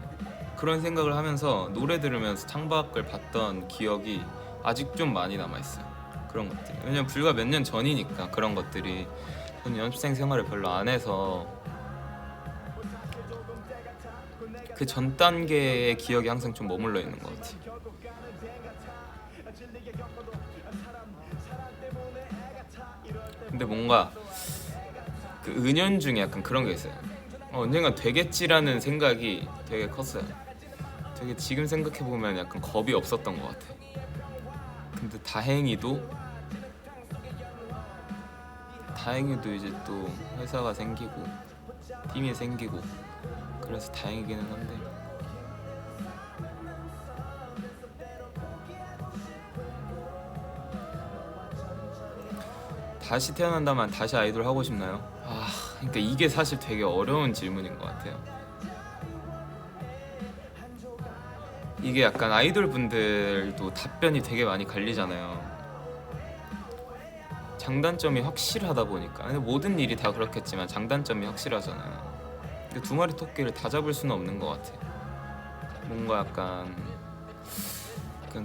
그런 생각을 하면서 노래 들으면서 창밖을 봤던 기억이 아직 좀 많이 남아있어요. 그런 것들이 왜냐면 불과 몇 년 전이니까 그런 것들이 저는 연습생 생활을 별로 안 해서 그 전 단계의 기억이 항상 좀 머물러 있는 것 같아요. 근데 뭔가 그 은연중에 약간 그런 게 있어요. 언젠가 되겠지라는 생각이 되게 컸어요. 되게 지금 생각해보면 약간 겁이 없었던 것 같아. 근데 다행히도 이제 또 회사가 생기고 팀이 생기고 그래서 다행이기는 한데 다시 태어난다면 다시 아이돌 하고 싶나요? 그러니까 이게 사실 되게 어려운 질문인 것 같아요. 이게 약간 아이돌 분들도 답변이 되게 많이 갈리잖아요. 장단점이 확실하다 보니까 근데 모든 일이 다 그렇겠지만 장단점이 확실하잖아요. 근데 두 마리 토끼를 다 잡을 수는 없는 것 같아. 뭔가 약간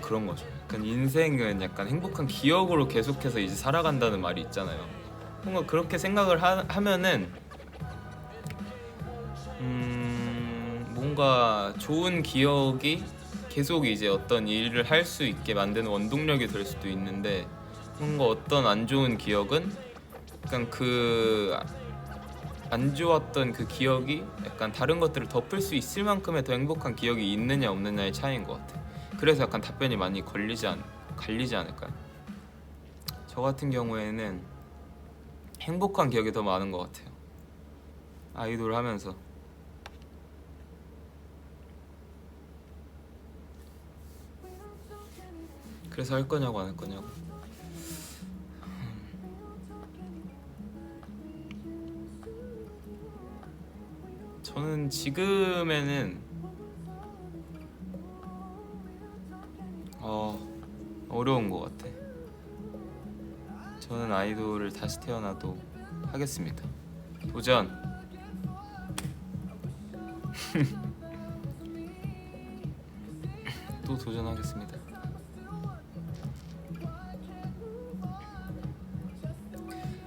그런 거죠. 약간 인생은 약간 행복한 기억으로 계속해서 이제 살아간다는 말이 있잖아요. 뭔가 그렇게 생각을 하면은 뭔가 좋은 기억이 계속 이제 어떤 일을 할 수 있게 만드는 원동력이 될 수도 있는데 뭔가 어떤 안 좋은 기억은 약간 그 안 좋았던 그 기억이 약간 다른 것들을 덮을 수 있을 만큼의 더 행복한 기억이 있느냐 없느냐의 차이인 것 같아. 그래서 약간 답변이 많이 갈리지 않을까요? 저 같은 경우에는 행복한 기억이 더 많은 것 같아요. 아이돌 하면서. 그래서 할 거냐고 안 할 거냐고. 저는 지금에는 어려운 것 같아. 저는 아이돌을 다시 태어나도 하겠습니다. 도전. 또 도전하겠습니다.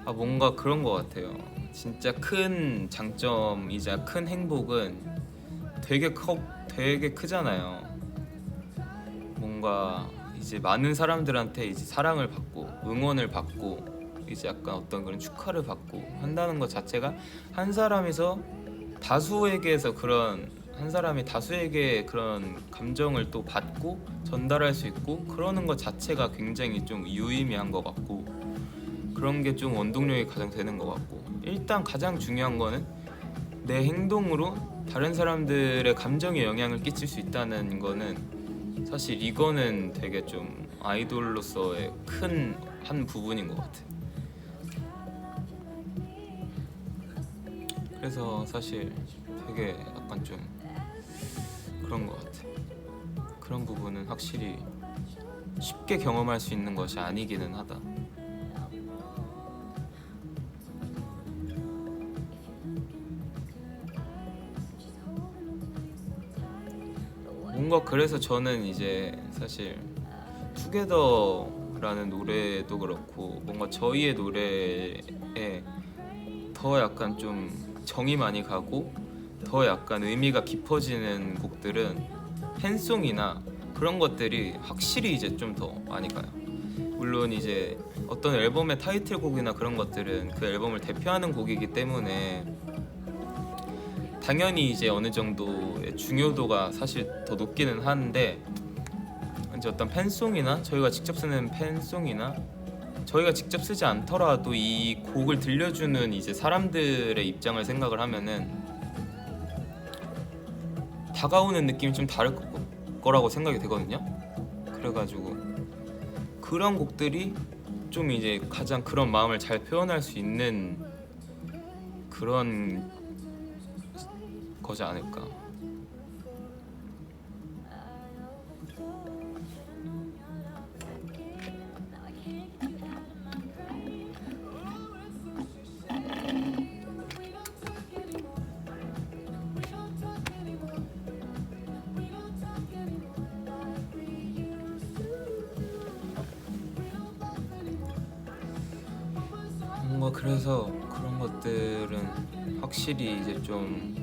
뭔가 그런 것 같아요. 진짜 큰 장점이자 큰 행복은 되게 크잖아요. 뭔가 이제 많은 사람들한테 이제 사랑을 받고 응원을 받고 이제 약간 어떤 그런 축하를 받고 한다는 것 자체가 한 사람에서 다수에게서 그런 한 사람이 다수에게 그런 감정을 또 받고 전달할 수 있고 그러는 것 자체가 굉장히 좀 유의미한 것 같고 그런 게 좀 원동력이 가장 되는 것 같고 일단 가장 중요한 거는 내 행동으로 다른 사람들의 감정에 영향을 끼칠 수 있다는 거는 사실 이거는 되게 좀 아이돌로서의 큰 한 부분인 것 같아. 그래서 사실 되게 약간 좀 그런 것 같아. 그런 부분은 확실히 쉽게 경험할 수 있는 것이 아니기는 하다. 뭔가 그래서 저는 이제 사실 투게더라는 노래도 그렇고 뭔가 저희의 노래에 더 약간 좀 정이 많이 가고 더 약간 의미가 깊어지는 곡들은 팬송이나 그런 것들이 확실히 이제 좀 더 많이 가요. 물론 이제 어떤 앨범의 타이틀곡이나 그런 것들은 그 앨범을 대표하는 곡이기 때문에 당연히 이제 어느 정도의 중요도가 사실 더 높기는 한데, 이제 어떤 팬송이나 저희가 직접 쓰는 팬송이나 저희가 직접 쓰지 않더라도 이 곡을 들려주는 이제 사람들의 입장을 생각을 하면은 다가오는 느낌이 좀 다를 거라고 생각이 되거든요. 그래가지고 그런 곡들이 좀 이제 가장 그런 마음을 잘 표현할 수 있는 그런 거지 않을까. 뭔가 그래서 그런 것들은 확실히 이제 좀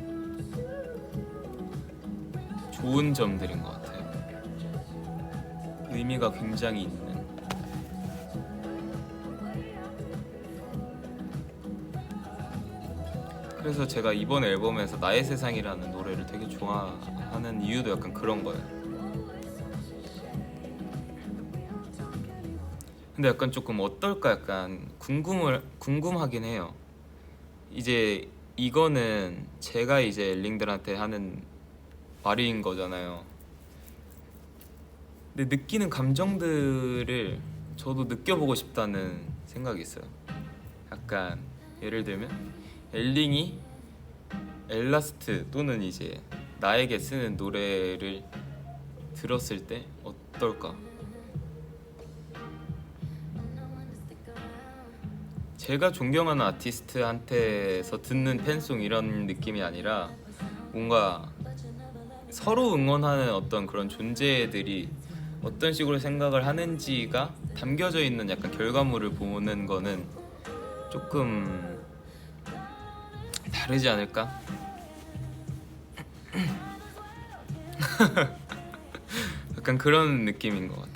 좋은 점들인 것 같아요. 의미가 굉장히 있는. 그래서 제가 이번 앨범에서 나의 세상이라는 노래를 되게 좋아하는 이유도 약간 그런 거예요. 근데 약간 조금 어떨까 약간 궁금하긴 해요. 이제 이거는 제가 이제 엘링들한테 하는 말인 거잖아요. 근데 느끼는 감정들을 저도 느껴보고 싶다는 생각이 있어요. 약간 예를 들면 엘링이 엘라스트 또는 이제 나에게 쓰는 노래를 들었을 때 어떨까? 제가 존경하는 아티스트한테서 듣는 팬송 이런 느낌이 아니라 뭔가 서로 응원하는 어떤 그런 존재들이 어떤 식으로 생각을 하는지가 담겨져 있는 약간 결과물을 보는 거는 조금 다르지 않을까? 약간 그런 느낌인 것 같아요.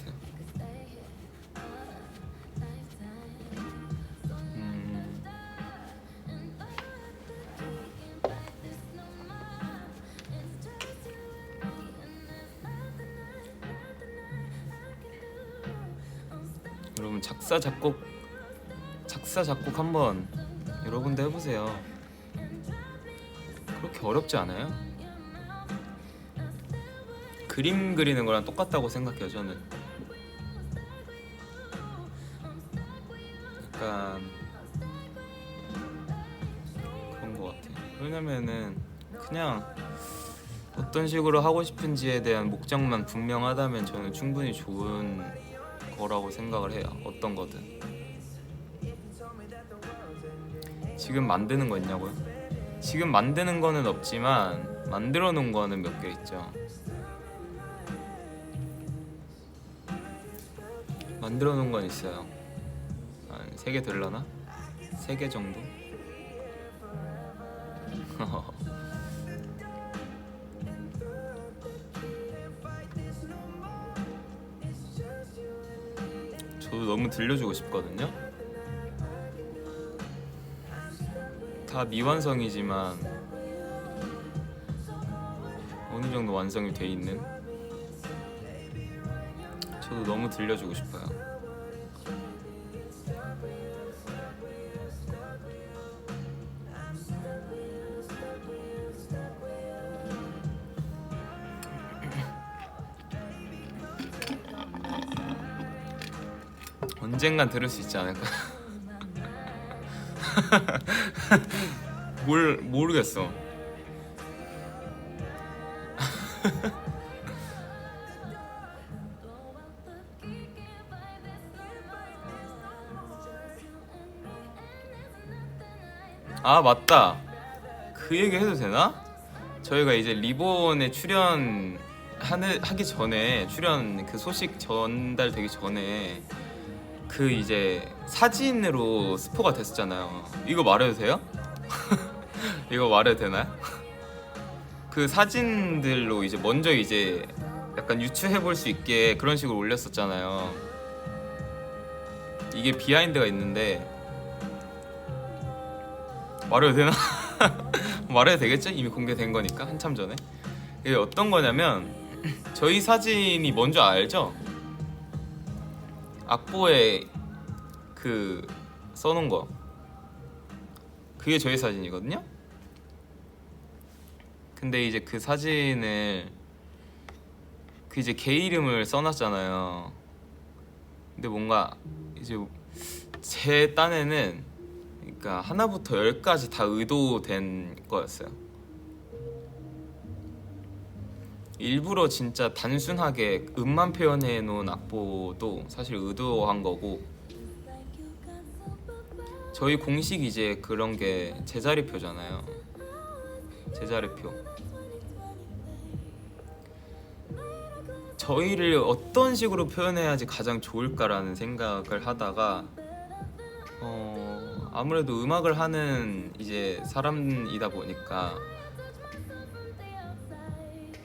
여러분 작사 작곡 한번 여러분도 해보세요. 그렇게 어렵지 않아요. 그림 그리는 거랑 똑같다고 생각해요 저는. 약간 그런 거 같아요. 왜냐면은 그냥 어떤 식으로 하고 싶은지에 대한 목적만 분명하다면 저는 충분히 좋은 거라고 생각을 해요. 어떤 거든. 지금 만드는 거 있냐고요? 지금 만드는 거는 없지만 만들어 놓은 거는 몇 개 있죠. 만들어 놓은 건 있어요. 한 3개 들라나? 3개 정도? 저도 너무 들려주고 싶거든요. 다 미완성이지만 어느 정도 완성이 돼 있는, 저도 너무 들려주고 싶어요. 언젠간 들을 수 있지 않을까? 모르겠어. 아 맞다, 그 얘기 해도 되나? 저희가 이제 리본에 출연하는 하기 전에 출연 그 소식 전달되기 전에 그 이제 사진으로 스포가 됐었잖아요. 이거 말해도 돼요? 이거 말해도 되나요? 그 사진들로 이제 먼저 이제 약간 유추해 볼 수 있게 그런 식으로 올렸었잖아요. 이게 비하인드가 있는데 말해도 되나? 말해도 되겠죠? 이미 공개된 거니까 한참 전에. 이게 어떤 거냐면 저희 사진이 뭔지 알죠? 악보에 그 써놓은 거 그게 저희 사진이거든요. 근데 이제 그 사진을 그 이제 개 이름을 써놨잖아요. 근데 뭔가 이제 제 딴에는 그러니까 하나부터 열까지 다 의도된 거였어요. 일부러 진짜 단순하게 음만 표현해 놓은 악보도 사실 의도한 거고, 저희 공식 이제 그런 게 제자리표잖아요. 제자리표. 저희를 어떤 식으로 표현해야지 가장 좋을까라는 생각을 하다가 아무래도 음악을 하는 이제 사람이다 보니까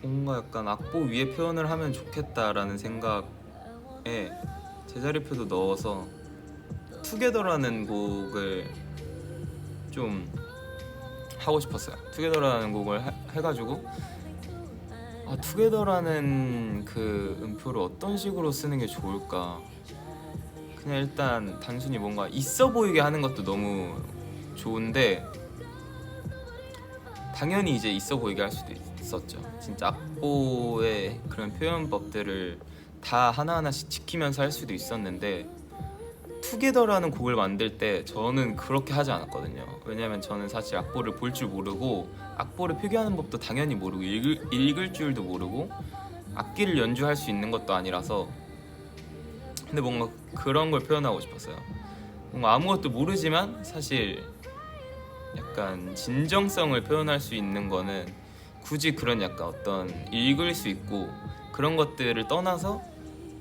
뭔가 약간 악보 위에 표현을 하면 좋겠다라는 생각에 제자리표도 넣어서 투게더라는 곡을 좀 하고 싶었어요. 투게더라는 곡을 해가지고 투게더라는 그 음표를 어떤 식으로 쓰는 게 좋을까. 그냥 일단 단순히 뭔가 있어 보이게 하는 것도 너무 좋은데 당연히 이제 있어 보이게 할 수도 있었죠. 진짜 악보의 그런 표현법들을 다 하나하나씩 지키면서 할 수도 있었는데, 투게더라는 곡을 만들 때 저는 그렇게 하지 않았거든요. 왜냐면 저는 사실 악보를 볼 줄 모르고 악보를 표기하는 법도 당연히 모르고 읽을 줄도 모르고 악기를 연주할 수 있는 것도 아니라서. 근데 뭔가 그런 걸 표현하고 싶었어요. 뭔가 아무것도 모르지만 사실 약간 진정성을 표현할 수 있는 거는 굳이 그런 약간 어떤 읽을 수 있고 그런 것들을 떠나서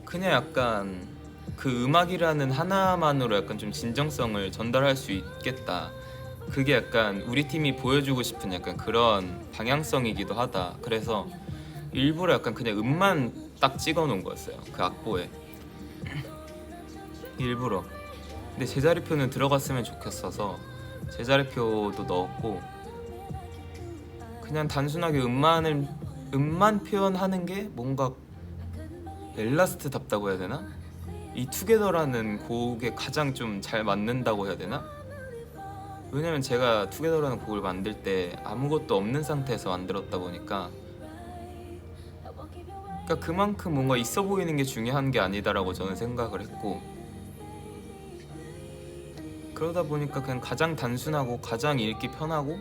그냥 약간 그 음악이라는 하나만으로 약간 좀 진정성을 전달할 수 있겠다. 그게 약간 우리 팀이 보여주고 싶은 약간 그런 방향성이기도 하다. 그래서 일부러 약간 그냥 음만 딱 찍어 놓은 거였어요. 그 악보에. 일부러. 근데 제자리표는 들어갔으면 좋겠어서 제자리표도 넣었고, 그냥 단순하게 음만 표현하는 게 뭔가 엘라스트답다고 해야 되나? 이 투게더라는 곡에 가장 좀 잘 맞는다고 해야 되나? 왜냐면 제가 투게더라는 곡을 만들 때 아무것도 없는 상태에서 만들었다 보니까 그러니까 그만큼 뭔가 있어 보이는 게 중요한 게 아니다라고 저는 생각을 했고, 그러다 보니까 그냥 가장 단순하고 가장 읽기 편하고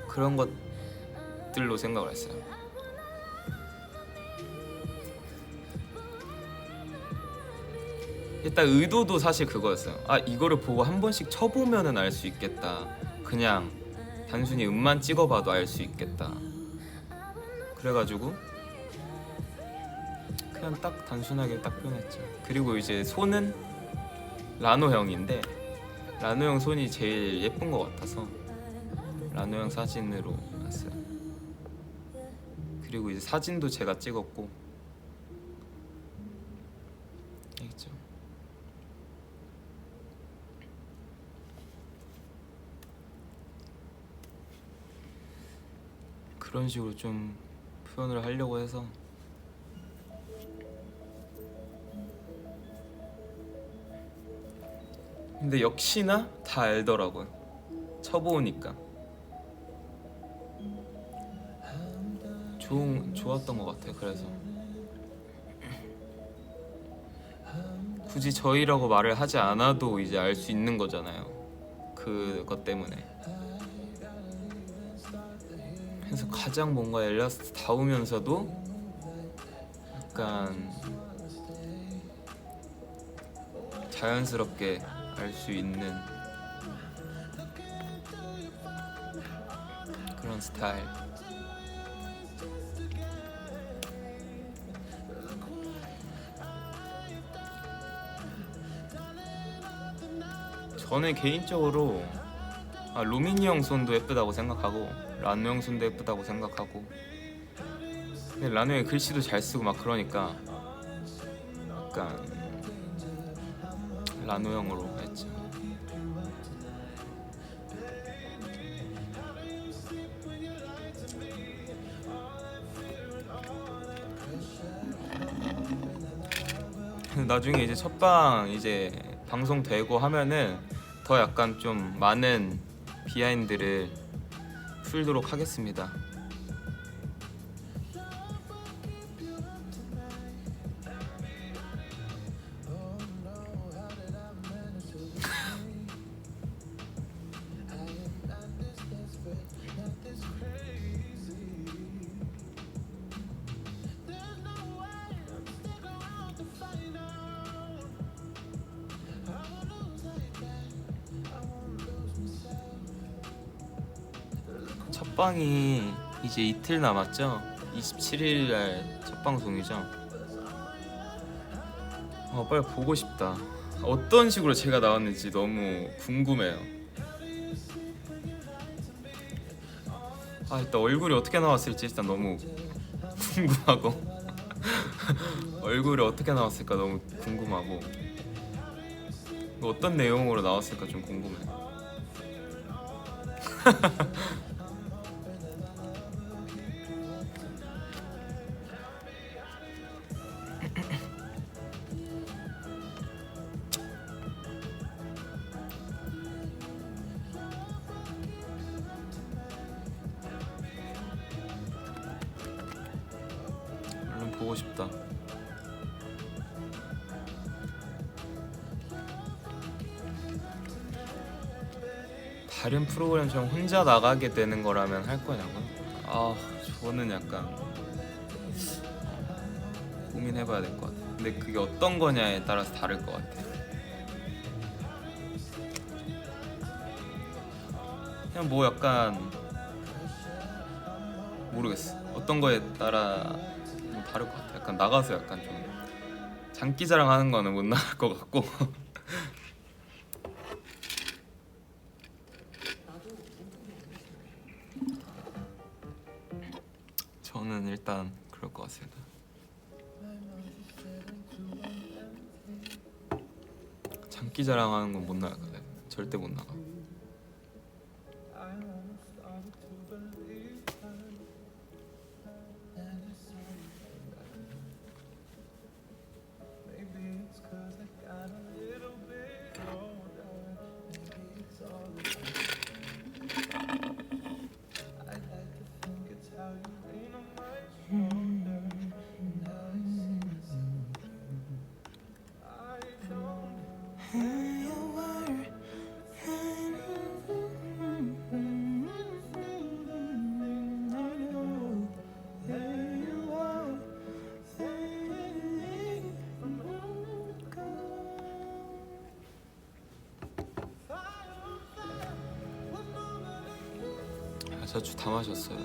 그런 것들로 생각을 했어요. 일단 의도도 사실 그거였어요. 이거를 보고 한 번씩 쳐보면은 알 수 있겠다. 그냥 단순히 음만 찍어봐도 알 수 있겠다. 그래가지고 그냥 딱 단순하게 딱 표현했죠. 그리고 이제 손은 라노 형인데 라노 형 손이 제일 예쁜 것 같아서 라노 형 사진으로 했어요. 그리고 이제 사진도 제가 찍었고. 알겠죠? 그런 식으로 좀 표현을 하려고 해서 근데 역시나 다 알더라고요. 쳐보니까 좋았던 것 같아요. 그래서 굳이 저희라고 말을 하지 않아도 이제 알 수 있는 거잖아요. 그것 때문에. 그래서 가장 뭔가 엘라스트다우면서도 약간 자연스럽게 알 수 있는 그런 스타일. 저는 개인적으로 로민이 형 손도 예쁘다고 생각하고 라누 형 손도 예쁘다고 생각하고, 근데 라누 형이 글씨도 잘 쓰고 막 그러니까 약간 라누 형으로 했죠. 나중에 이제 첫방 이제 방송 되고 하면은 더 약간 좀 많은 비하인드를 풀도록 하겠습니다. 첫방이 이제 이틀 남았죠? 27일날 첫 방송이죠? 빨리 보고 싶다. 어떤 식으로 제가 나왔는지 너무 궁금해요. 일단 얼굴이 어떻게 나왔을지 일단 너무 궁금하고 얼굴이 어떻게 나왔을까 너무 궁금하고, 어떤 내용으로 나왔을까 좀 궁금해. 얼른 보고 싶다. 다른 프로그램처럼 혼자 나가게 되는 거라면 할 거냐고요? 저는 약간 고민해봐야 될 것 같아요. 근데 그게 어떤 거냐에 따라서 다를 것 같아요. 그냥 뭐 약간 모르겠어. 어떤 거에 따라 뭐 다를 것 같아요. 약간 나가서 약간 좀 장기자랑 하는 거는 못 나갈 것 같고 저는 일단 그럴 것 같습니다. 장기자랑 하는 건 못 나갈 것 같아요. 절대 못 나가. 저주 다 마셨어요.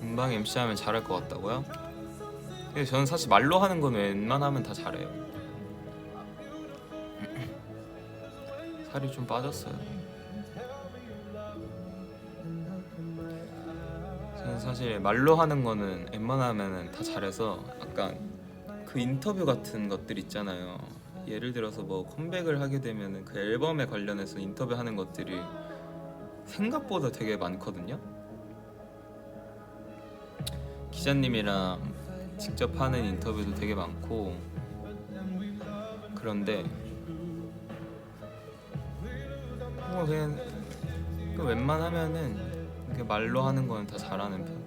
금방 MC하면 잘할 것 같다고요? 근데 저는 사실 말로 하는 건 웬만하면 다 잘해요. 살이 좀 빠졌어요. 저는 사실 말로 하는 거는 웬만하면 다 잘해서 약간 그 인터뷰 같은 것들 있잖아요. 예를 들어서 뭐 컴백을 하게 되면 그 앨범에 관련해서 인터뷰하는 것들이 생각보다 되게 많거든요. 기자님이랑 직접 하는 인터뷰도 되게 많고, 그런데 뭐 그냥 웬만하면은 이렇게 말로 하는 거는 다 잘하는 편.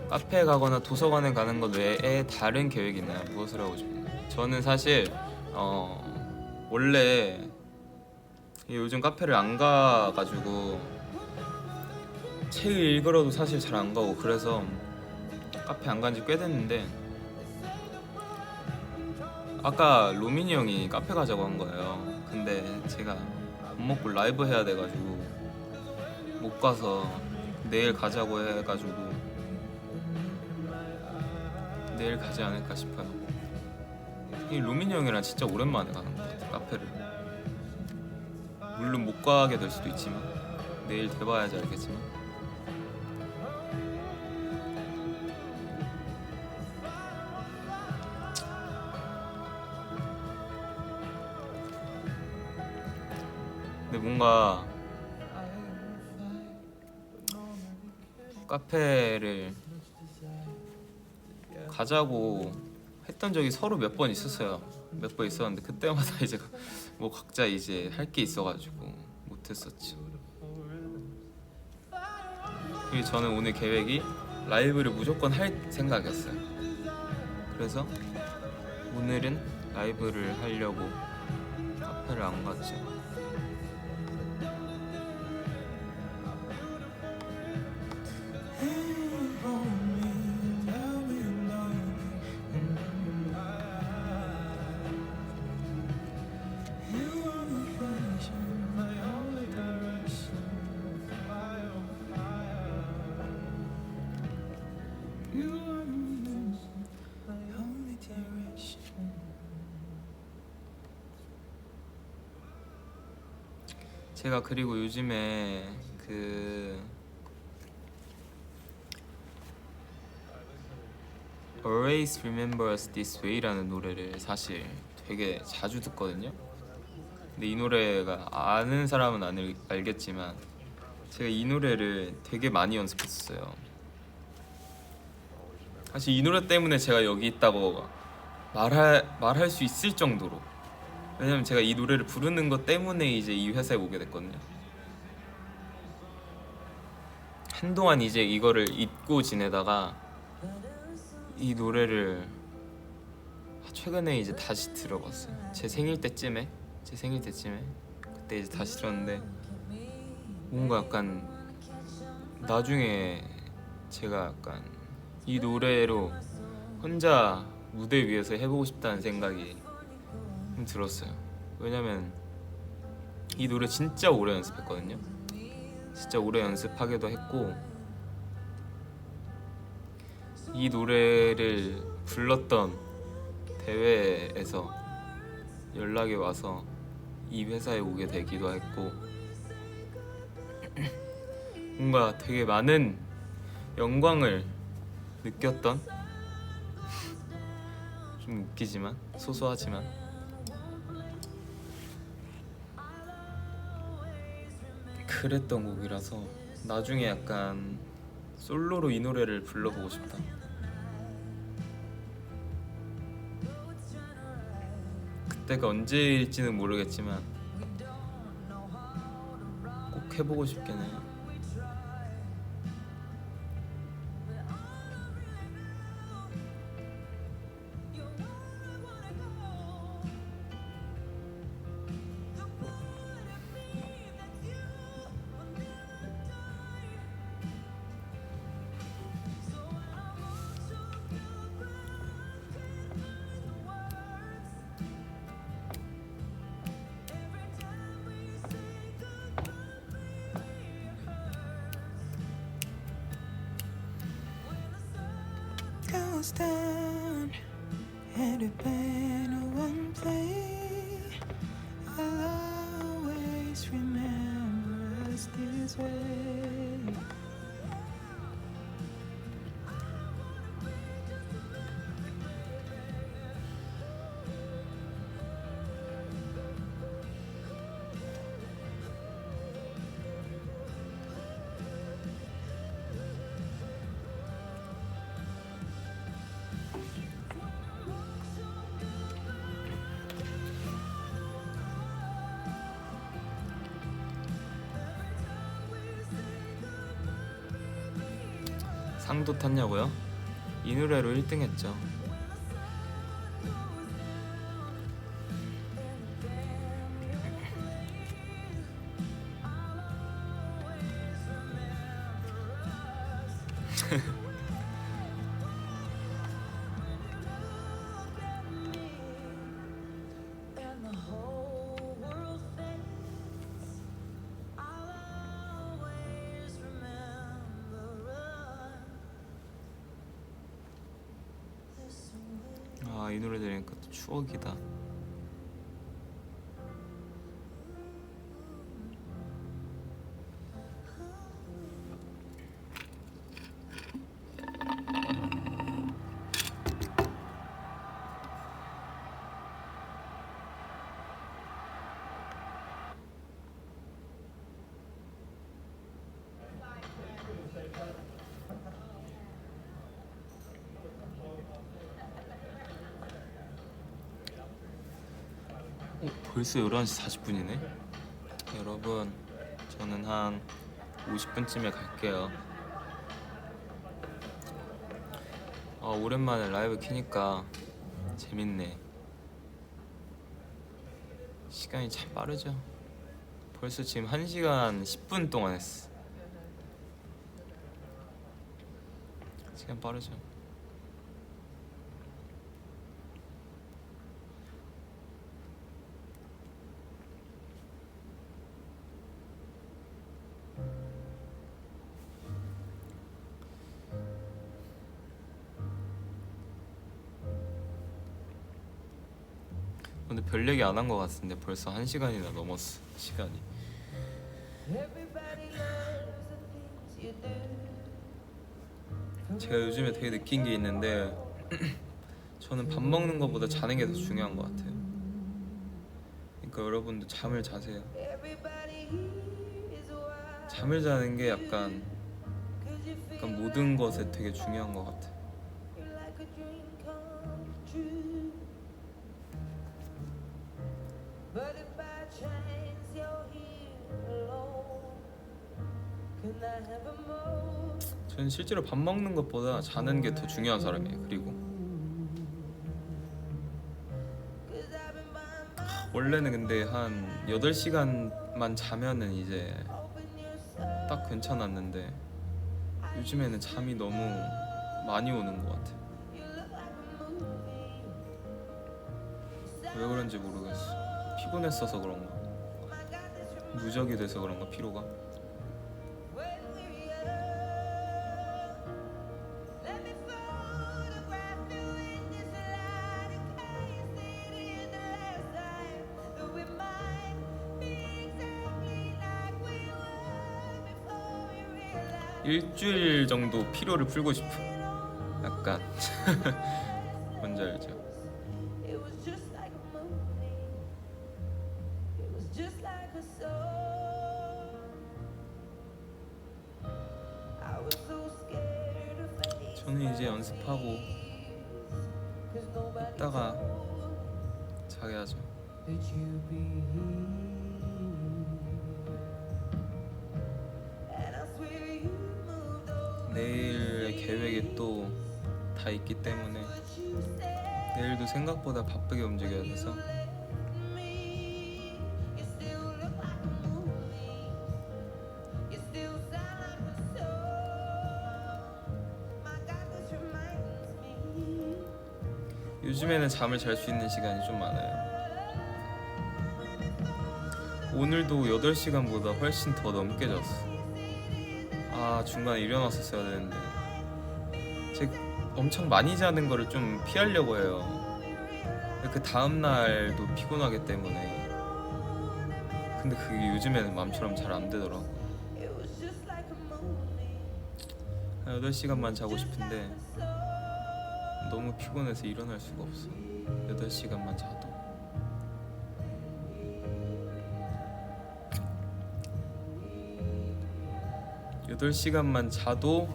카페에 가거나 도서관에 가는 것 외에 다른 계획이 있나요? 무엇을 하고 싶나요? 저는 사실 원래 요즘 카페를 안 가가지고 책을 읽으러도 사실 잘 안 가고, 그래서 카페 안 간 지 꽤 됐는데 아까 로민이 형이 카페 가자고 한 거예요. 근데 제가 밥 먹고 라이브 해야 돼가지고 못 가서 내일 가자고 해가지고 내일 가지 않을까 싶어요. 이 루민이 형이랑 진짜 오랜만에 가는 것 같아, 카페를. 물론 못 가게 될 수도 있지만 내일 돼봐야지 알겠지만. 근데 뭔가 카페를 가자고 했던 적이 서로 몇 번 있었어요. 몇 번 있었는데 그때마다 이제 뭐 각자 이제 할 게 있어가지고 못했었죠. 그리고 저는 오늘 계획이 라이브를 무조건 할 생각이었어요. 그래서 오늘은 라이브를 하려고 카페를 안 갔죠. 제가 그리고 요즘에 그 Always Remember Us This Way라는 노래를 사실 되게 자주 듣거든요. 근데 이 노래가 아는 사람은 알겠지만 제가 이 노래를 되게 많이 연습했었어요. 사실 이 노래 때문에 제가 여기 있다고 말할 수 있을 정도로. 왜냐면 제가 이 노래를 부르는 것 때문에 이제 이 회사에 오게 됐거든요. 한동안 이제 이거를 잊고 지내다가 이 노래를 최근에 이제 다시 들어봤어요. 제 생일 때쯤에 그때 이제 다시 들었는데 뭔가 약간 나중에 제가 약간 이 노래로 혼자 무대 위에서 해보고 싶다는 생각이 들었어요. 왜냐면 이 노래 진짜 오래 연습했거든요. 진짜 오래 연습하기도 했고 이 노래를 불렀던 대회에서 연락이 와서 이 회사에 오게 되기도 했고 뭔가 되게 많은 영광을 느꼈던 좀 웃기지만 소소하지만 그랬던 곡이라서 나중에 약간 솔로로 이 노래를 불러보고 싶다. 그때가 언제일지는 모르겠지만 꼭 해보고 싶긴 해요. Goes down and a banner won't play. I'll always remember us this way. 상도 탔냐고요? 이 노래로 1등 했죠. 노래 들으니까 또 추억이다. 벌써 11시 40분이네? 여러분, 저는 한 50분쯤에 갈게요. 오랜만에 라이브 키니까 재밌네. 시간이 참 빠르죠? 벌써 지금 1시간 10분 동안 했어. 시간 빠르죠? 근데 별 얘기 안 한 것 같은데 벌써 1시간이나 넘었어. 시간이. 제가 요즘에 되게 느낀 게 있는데 저는 밥 먹는 것보다 자는 게 더 중요한 것 같아요. 그러니까 여러분도 잠을 자세요. 잠을 자는 게 약간 모든 것에 되게 중요한 것 같아요. 저는 실제로 밥 먹는 것보다 자는 게 더 중요한 사람이에요. 그리고 원래는 근데 한 8시간만 자면은 이제 딱 괜찮았는데 요즘에는 잠이 너무 많이 오는 것 같아요. 왜 그런지 모르겠어. 피곤했어서 그런가? 누적이 돼서 그런가? 피로가? 일주일 정도 피로를 풀고 싶어. 약간 뭔지 알죠? 저는 이제 연습하고 이따가 자야죠. 내일 계획이 또 다 있기 때문에 내일도 생각보다 바쁘게 움직여야 돼서 요즘에는 잠을 잘 수 있는 시간이 좀 많아요. 오늘도 8시간보다 훨씬 더 넘게 잤어. 중간에 일어났었어야 되는데 제가 엄청 많이 자는 거를 좀 피하려고 해요. 그 다음날도 피곤하기 때문에. 근데 그게 요즘에는 마음처럼 잘 안 되더라고. 8시간만 자고 싶은데 너무 피곤해서 일어날 수가 없어. 8시간만 자도. 여덟 시간만 자도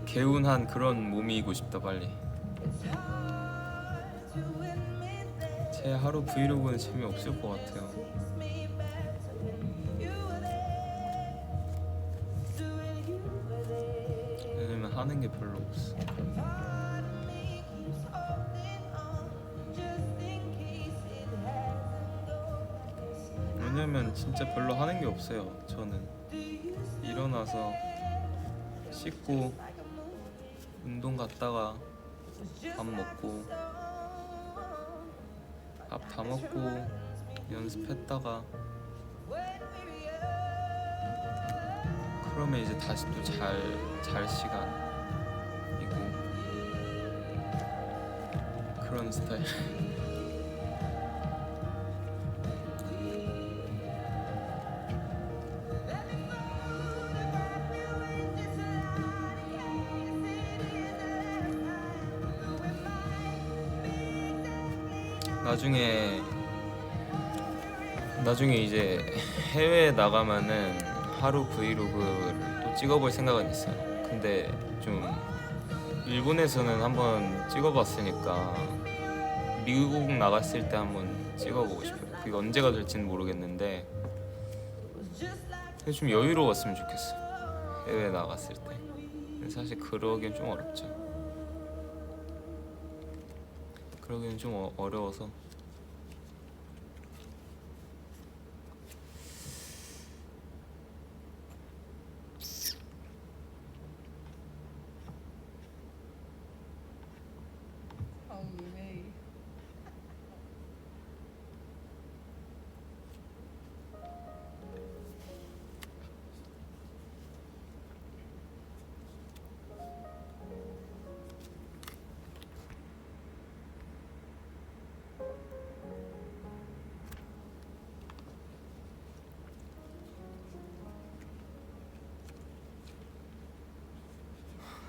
개운한 그런 몸이고 싶다 빨리. 제 하루 브이로그는 재미없을 것 같아요. 왜냐면 하는 게 별로 없어. 왜냐면 진짜 별로 하는 게 없어요. 저는 일어나서 씻고 운동 갔다가 밥 먹고 밥 다 먹고 연습했다가 그러면 이제 다시 또 잘 시간이고 그런 스타일. 나중에 이제 해외에 나가면은 하루 브이로그를 또 찍어볼 생각은 있어요. 근데 좀 일본에서는 한번 찍어봤으니까 미국 나갔을 때 한번 찍어보고 싶어요. 그게 언제가 될지는 모르겠는데 좀 여유로웠으면 좋겠어요. 해외에 나갔을 때. 근데 사실 그러기엔 좀 어렵죠. 그러기엔 좀 어려워서.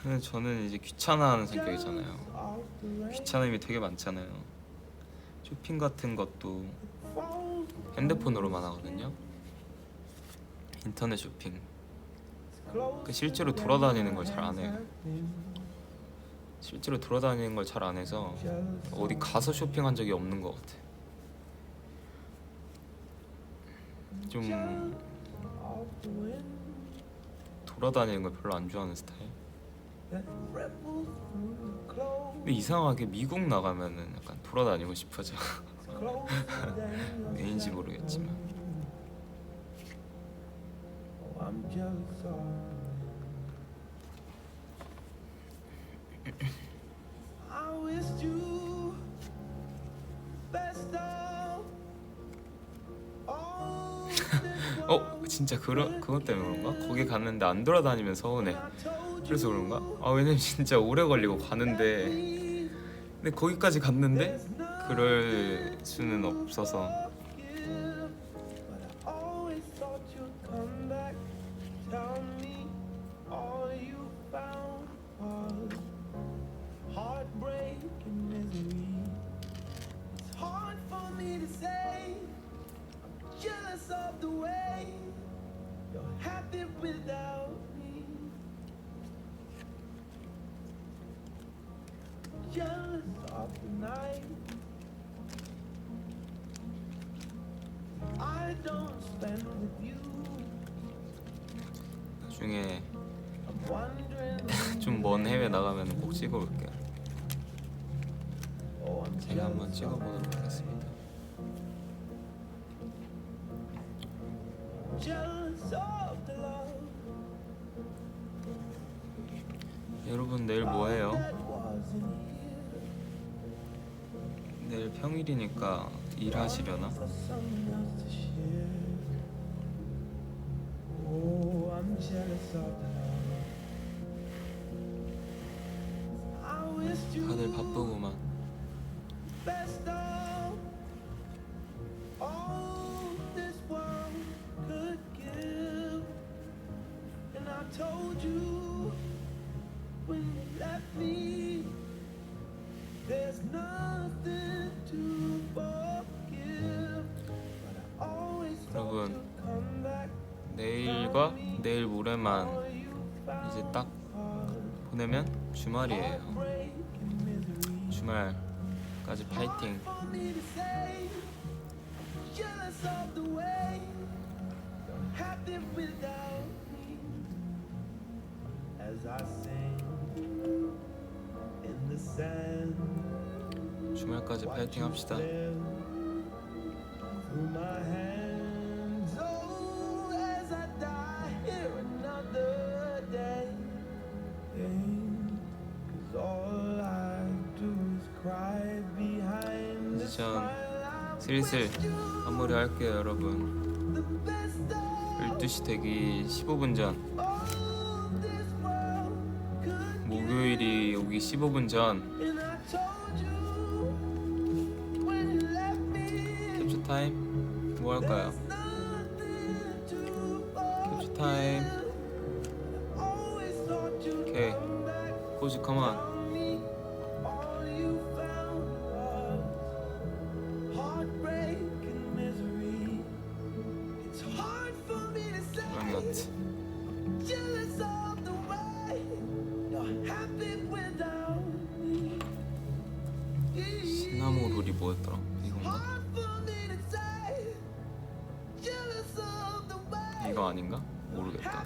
근데 저는 이제 귀찮아하는 성격이잖아요. 귀찮음이 되게 많잖아요. 쇼핑 같은 것도 핸드폰으로만 하거든요. 인터넷 쇼핑. 실제로 돌아다니는 걸 잘 안 해요. 실제로 돌아다니는 걸 잘 안 해서 어디 가서 쇼핑한 적이 없는 것 같아. 좀 돌아다니는 걸 별로 안 좋아하는 스타일. 근데 이상하게 미국 나가면은 약간 돌아다니고 싶어져. 왜인지 모르겠지만. 진짜 그것 때문에 그런가? 거기 갔는데 안 돌아다니면 서운해. 그래서 그런가? 왜냐면 진짜 오래 걸리고 가는데 근데 거기까지 갔는데 그럴 수는 없어서. 나중에 좀 먼 해외 나가면 꼭 찍어볼게요. 제가 한번 찍어보도록 하겠습니다. 여러분 내일 뭐해요? 내일 평일이니까 일하시려나? 다들 바쁘구만. 여러분 내일과 내일 모레만 이제 딱 보내면 주말이에요. 주말까지 파이팅. 주말까지 파이팅 합시다. 이제 전 슬슬 마무리 할게요 여러분. 12시 되기 15분 전, 목요일이 오기 15분 전 타임 뭐 할까요? 캡처 타임. 오케이 포즈 컴온. 고양이 같지? 시나모롤이 뭐였더라? 이건가? 이거 아닌가? 모르겠다.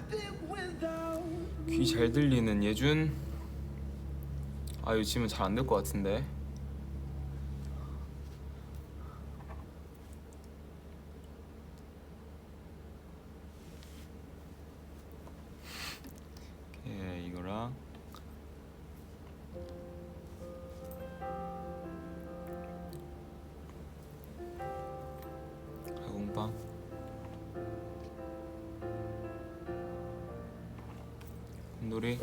귀 잘 들리는 예준. 아 요즘은 잘 안 될 것 같은데. 오케이 이거랑 가공빵. 놀이.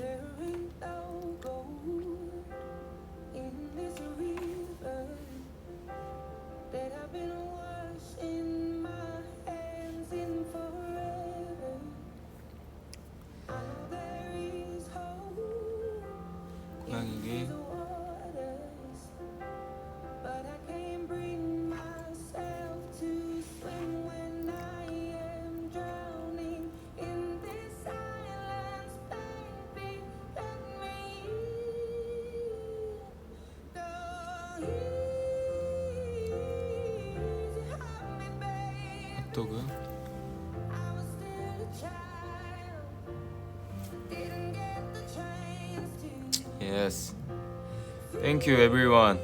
고양이기. 핫도그. Yes. Thank you everyone.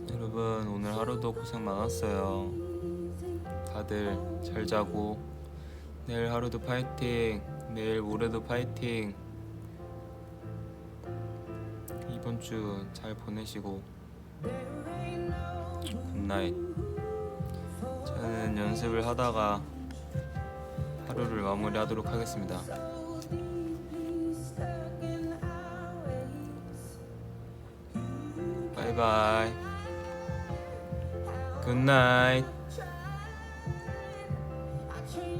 여러분 오늘 하루도 고생 많았어요. 다들 잘 자고 내일 하루도 파이팅. 내일 모레도 파이팅. 이번 주 잘 보내시고 굿나잇. 저는 연습을 하다가 하루를 마무리하도록 하겠습니다. 바이바이. 굿나잇.